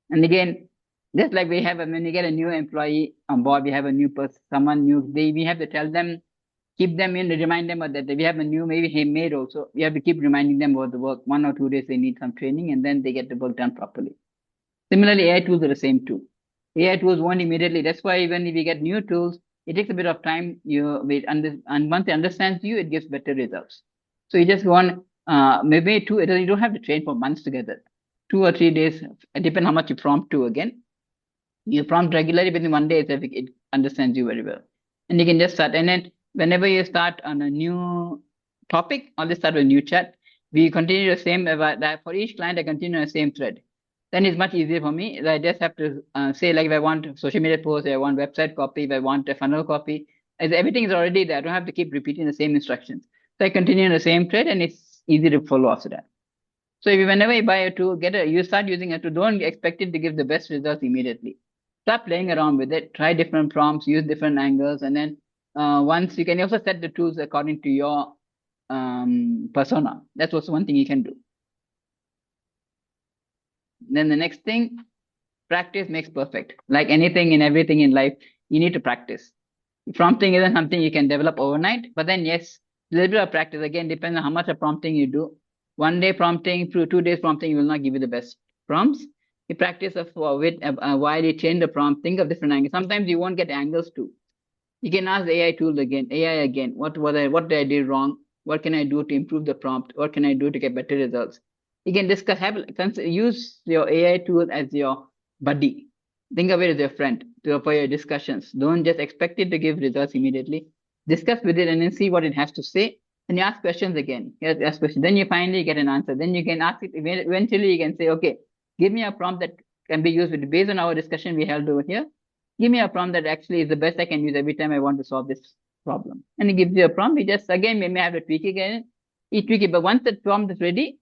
S2: And again, just like we have when we get a new employee on board, we have a new person, someone new, we have to tell them, keep them in, remind them that we have a new, maybe he made also. We have to keep reminding them about the work. 1 or 2 days they need some training, and then they get the work done properly. Similarly, AI tools are the same too. AI tools won't immediately. That's why even if you get new tools, it takes a bit of time. And once it understands you, it gives better results. So you just want maybe you don't have to train for months together. 2 or 3 days, it depends how much you prompt to again. You prompt regularly, within 1 day, it understands you very well. And you can just start. And then whenever you start on a new topic, always start with a new chat. We continue the same, for each client, I continue the same thread. Then it's much easier for me. I just have to say, like, if I want social media posts, if I want website copy, if I want a funnel copy, everything is already there. I don't have to keep repeating the same instructions. So I continue the same thread, and it's easy to follow after that. So whenever you buy a tool, you start using a tool, don't expect it to give the best results immediately. Start playing around with it, try different prompts, use different angles, and then once you can also set the tools according to your persona. That's also one thing you can do. Then the next thing, practice makes perfect. Like anything and everything in life, you need to practice. Prompting isn't something you can develop overnight, but then yes, a little bit of practice. Again, depends on how much of prompting you do. 1 day prompting through 2 days prompting will not give you the best prompts. You practice while you change the prompt, think of different angles. Sometimes you won't get angles too. You can ask the AI tool again, what did I do wrong? What can I do to improve the prompt? What can I do to get better results? You can discuss, use your AI tool as your buddy. Think of it as your friend for your discussions. Don't just expect it to give results immediately. Discuss with it and then see what it has to say. And you ask questions again. You ask questions. Then you finally get an answer. Then you can ask it. Eventually, you can say, okay, give me a prompt that can be used based on our discussion we held over here. Give me a prompt that actually is the best I can use every time I want to solve this problem. And it gives you a prompt. You just, again, we may have to tweak it again. You tweak it. But once the prompt is ready,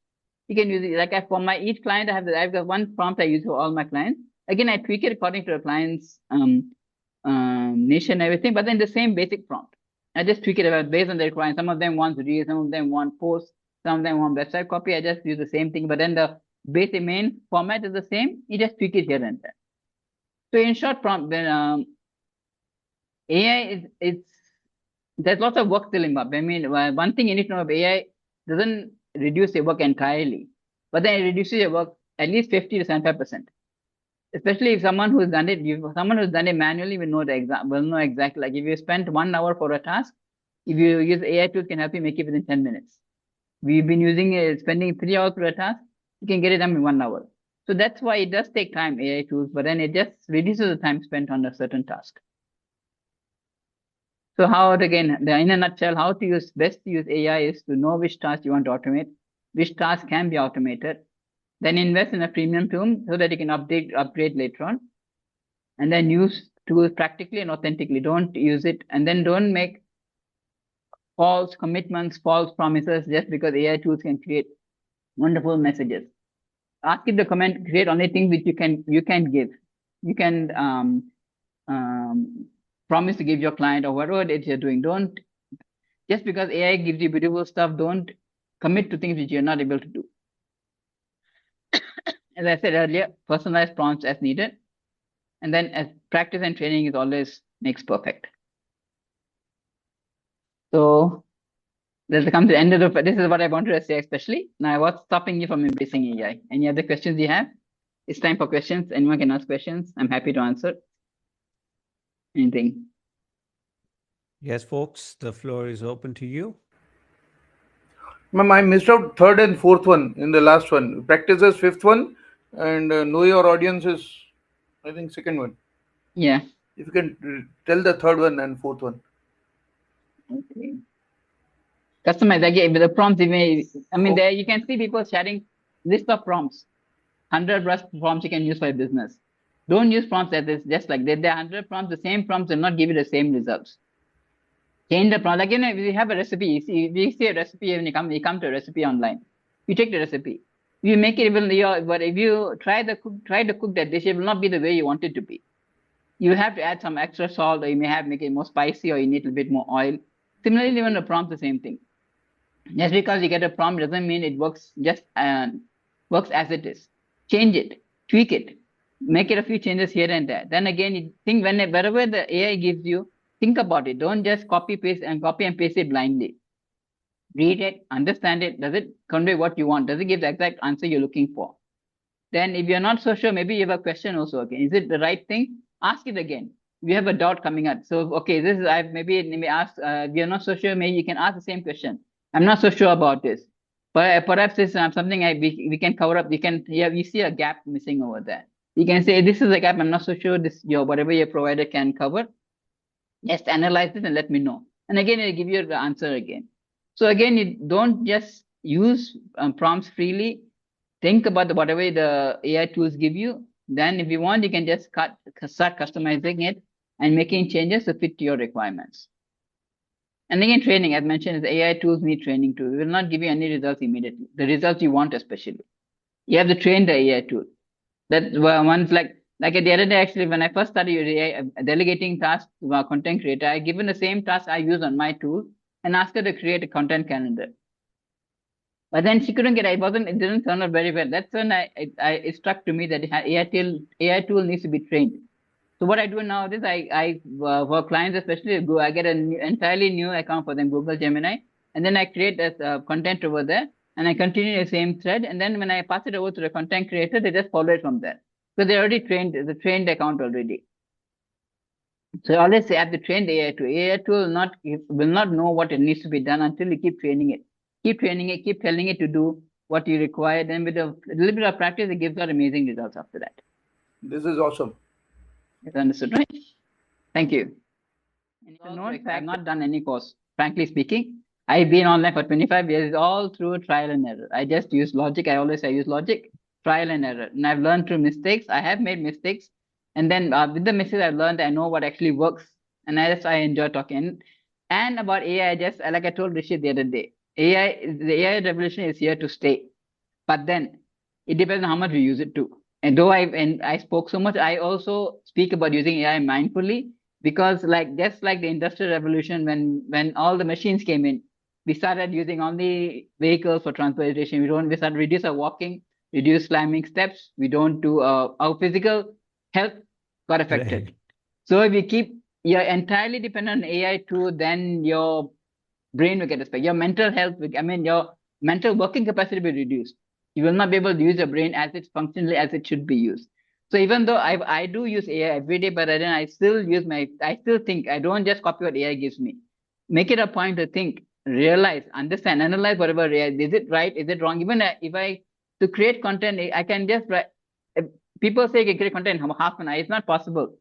S2: you can use it. Like for each client, I've got one prompt I use for all my clients. Again, I tweak it according to the client's niche and everything, but then the same basic prompt. I just tweak it based on the requirements. Some of them want reels, some of them want posts, some of them want website copy. I just use the same thing, but then the basic main format is the same. You just tweak it here and there. So in short, AI there's lots of work still involved. I mean, one thing you need to know about AI doesn't reduce your work entirely, but then it reduces your work at least 50 to 75%. Especially if someone who's done it manually will know exactly. Like if you spend 1 hour for a task, if you use AI tools, can help you make it within 10 minutes. We've been spending 3 hours for a task, you can get it done in 1 hour. So that's why it does take time, AI tools, but then it just reduces the time spent on a certain task. So in a nutshell, how to best use AI is to know which task you want to automate, which task can be automated, then invest in a premium tool so that you can upgrade later on, and then use tools practically and authentically. Don't use it, and then don't make false commitments, false promises just because AI tools can create wonderful messages. Ask it to create only things which you can give. You can promise to give your client or whatever it is you're doing. Don't just because AI gives you beautiful stuff, don't commit to things which you're not able to do. As I said earlier, personalized prompts as needed, and then as practice and training is always makes perfect. So this comes to the end of this is what I wanted to say especially. Now, what's stopping you from embracing AI? Any other questions you have? It's time for questions. Anyone can ask questions. I'm happy to answer anything.
S1: Yes, folks, the floor is open to you.
S5: Ma'am, I missed out third and fourth one in the last one. Practice is fifth one, and know your audience is, I think, second one.
S2: Yeah.
S5: If you can tell the third one and fourth one.
S2: Okay. Customize again with the prompts. There you can see people sharing list of prompts, 100 prompts you can use for a business. Don't use prompts that is just like there are 100 prompts. The same prompts will not give you the same results. Change the prompt. Like if you have a recipe, you see a recipe when you come to a recipe online. You take the recipe. You make it but if you try to cook that dish, it will not be the way you want it to be. You have to add some extra salt, or you may make it more spicy, or you need a little bit more oil. Similarly, even the prompt, the same thing. Just because you get a prompt doesn't mean it works works as it is. Change it, tweak it, make it a few changes here and there. Then again, you think wherever the AI gives you, think about it. Don't just copy and paste it blindly. Read it, understand it. Does it convey what you want? Does it give the exact answer you're looking for? Then if you're not so sure, maybe you have a question also. Okay, is it the right thing? Ask it again. You have a doubt coming up. So okay, this is maybe ask. If you're not so sure, maybe you can ask the same question. I'm not so sure about this. But perhaps it's something we can cover up. We see a gap missing over there. You can say this is a gap. I'm not so sure whatever your provider can cover. Just analyze it and let me know. And again, it'll give you the answer again. So again, you don't just use prompts freely. Think about whatever the AI tools give you. Then if you want, you can just start customizing it and making changes to fit your requirements. And again, training, as mentioned, the AI tools need training too. It will not give you any results immediately. The results you want especially. You have to train the AI tool. That's one's like the other day, actually, when I first started delegating tasks to our content creator, I given the same task I use on my tool and asked her to create a content calendar. But then she couldn't get it. It didn't turn out very well. That's when it struck to me that AI tool needs to be trained. So what I do now is I for clients especially, I get an entirely new account for them, Google Gemini, and then I create that content over there, and I continue the same thread. And then when I pass it over to the content creator, they just follow it from there. So they already trained the trained account already. So I always say I have to train the AI tool. AI tool will not know what it needs to be done until you keep training it. Keep training it, keep telling it to do what you require. Then with a little bit of practice, it gives out amazing results after that.
S5: This is awesome.
S2: Is understood, right? Thank you. And it's a known fact, I've not done any course. Frankly speaking, I've been online for 25 years, all through trial and error. I just use logic. I always say I use logic, trial and error. And I've learned through mistakes. I have made mistakes. And then with the mistakes I've learned, I know what actually works. And I enjoy talking. And about AI, like I told Rishi the other day, the AI revolution is here to stay. But then it depends on how much we use it too. And though I spoke so much, I also speak about using AI mindfully because just like the industrial revolution, when all the machines came in, we started using only vehicles for transportation. We started reduce our walking, reduce climbing steps. We don't do our physical health got affected.
S1: Right.
S2: So if you keep you're entirely dependent on AI too, then your brain will get affected. Your mental health, your mental working capacity will be reduced. You will not be able to use your brain as it's functionally as it should be used. So even though I do use AI every day, but then I still think I don't just copy what AI gives me. Make it a point to think, realize, understand, analyze whatever AI is it right, is it wrong? Even if I to create content, I can just write. People say you can create content in half an hour. It's not possible.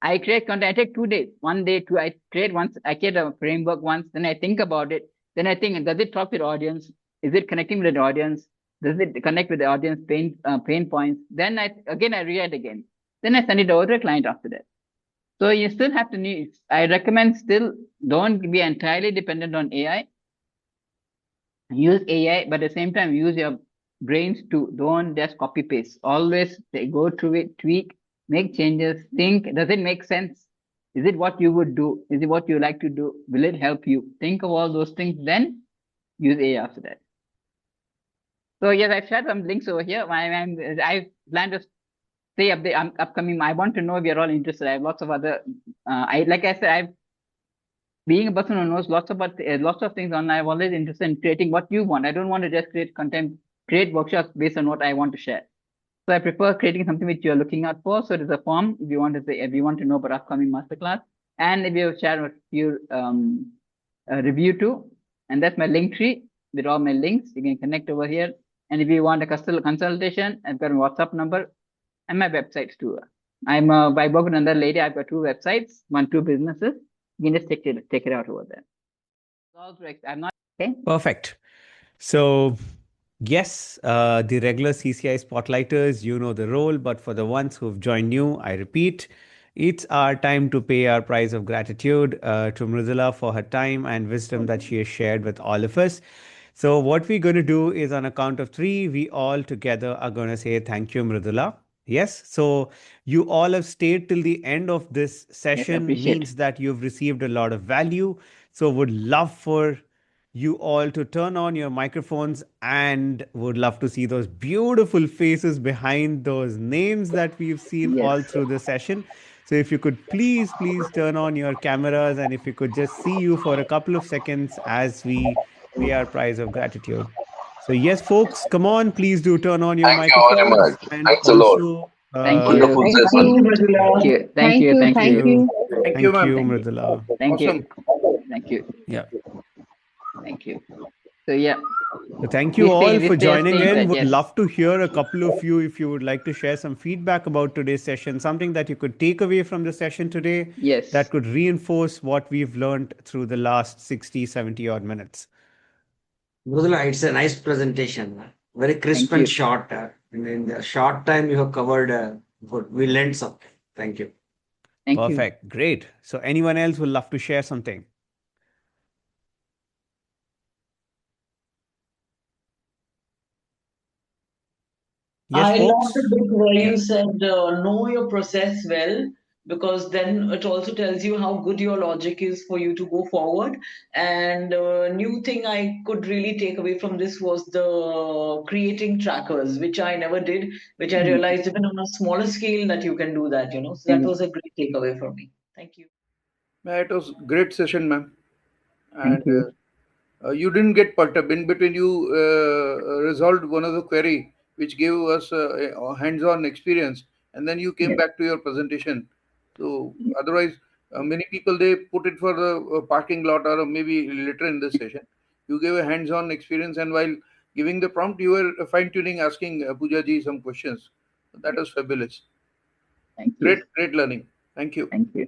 S2: I create content. I take 2 days. One day, two. I create once. I create a framework once. Then I think about it. Then I think, does it talk to the audience? Is it connecting with the audience? Does it connect with the audience pain points? Then I rewrite again. Then I send it over to a client after that. So you still have to I recommend still don't be entirely dependent on AI. Use AI, but at the same time use your brains too. Don't just copy paste. Always go through it, tweak, make changes, think, does it make sense? Is it what you would do? Is it what you like to do? Will it help you? Think of all those things, then use AI after that. So yes, I've shared some links over here. I plan to stay upcoming. I want to know if you're all interested. I have lots of other. Like I said, being a person who knows lots of things online, I'm always interested in creating what you want. I don't want to just create content, create workshops based on what I want to share. So I prefer creating something which you're looking out for. So there's a form if you want to know about upcoming masterclass, and if you share a few review too, and that's my link tree with all my links. You can connect over here. And if you want a consultation, I've got a WhatsApp number and my websites too. I work with another lady. I've got 2 websites, 2 businesses. You can just check it out over there. I'm not okay.
S1: Perfect. So, yes, the regular CCI spotlighters, you know the role, but for the ones who've joined new, I repeat, it's our time to pay our price of gratitude to Mradula for her time and wisdom that she has shared with all of us. So, what we're going to do is on a count of 3, we all together are going to say thank you, Mradula. Yes. So, you all have stayed till the end of this session,
S2: appreciate.
S1: means that you've received a lot of value. So, would love for you all to turn on your microphones and would love to see those beautiful faces behind those names that we've seen all
S2: Yes.
S1: through the session. So if you could please turn on your cameras and if we could just see you for a couple of seconds as we pay our prize of gratitude. So yes, folks, come on, please do turn on your
S7: Thank you very
S1: microphones
S7: much.
S1: and
S7: Thanks a lot.
S1: also
S2: Thank you.
S7: Wonderful
S6: Thank
S7: session.
S6: you,
S2: Thank
S6: Mradula.
S2: you. Thank you. Thank you.
S5: Thank you,
S1: Thank
S5: ma'am.
S1: you, Mradula.
S2: Thank
S5: Awesome.
S2: you. Thank you.
S1: Yeah.
S2: Thank you. So yeah.
S1: So thank you all for joining
S2: stay
S1: in.
S2: touch,
S1: Would
S2: yes.
S1: love to hear a couple of you if you would like to share some feedback about today's session, something that you could take away from the session today
S2: Yes.
S1: that could reinforce what we've learned through the last 60, 70 odd minutes.
S3: Mradula, it's a nice presentation. Very crisp
S2: Thank you.
S3: and short. In the short time you have covered good. We learned something. Thank you.
S2: Thank you.
S1: Perfect. Great. So anyone else would love to share something? Yes,
S6: I
S1: folks?
S6: loved the bit where
S1: Yeah.
S6: you said know your process well, because then it also tells you how good your logic is for you to go forward. And new thing I could really take away from this was the creating trackers, which I never did, which I realized even on a smaller scale that you can do that, you know. So that was a great takeaway for me. Thank you.
S5: It was great session, ma'am.
S2: Thank
S5: And
S2: you.
S5: you didn't get perturbed. In between, you resolved one of the query, which gave us a hands-on experience, and then you came
S2: Yes.
S5: back to your presentation. So otherwise, Many people, they put it for the parking lot or maybe later in the session. You gave a hands-on experience, and while giving the prompt, you were fine-tuning, asking Pooja ji some questions. That was fabulous.
S2: Thank you.
S5: Great learning. Thank you.
S2: Thank you.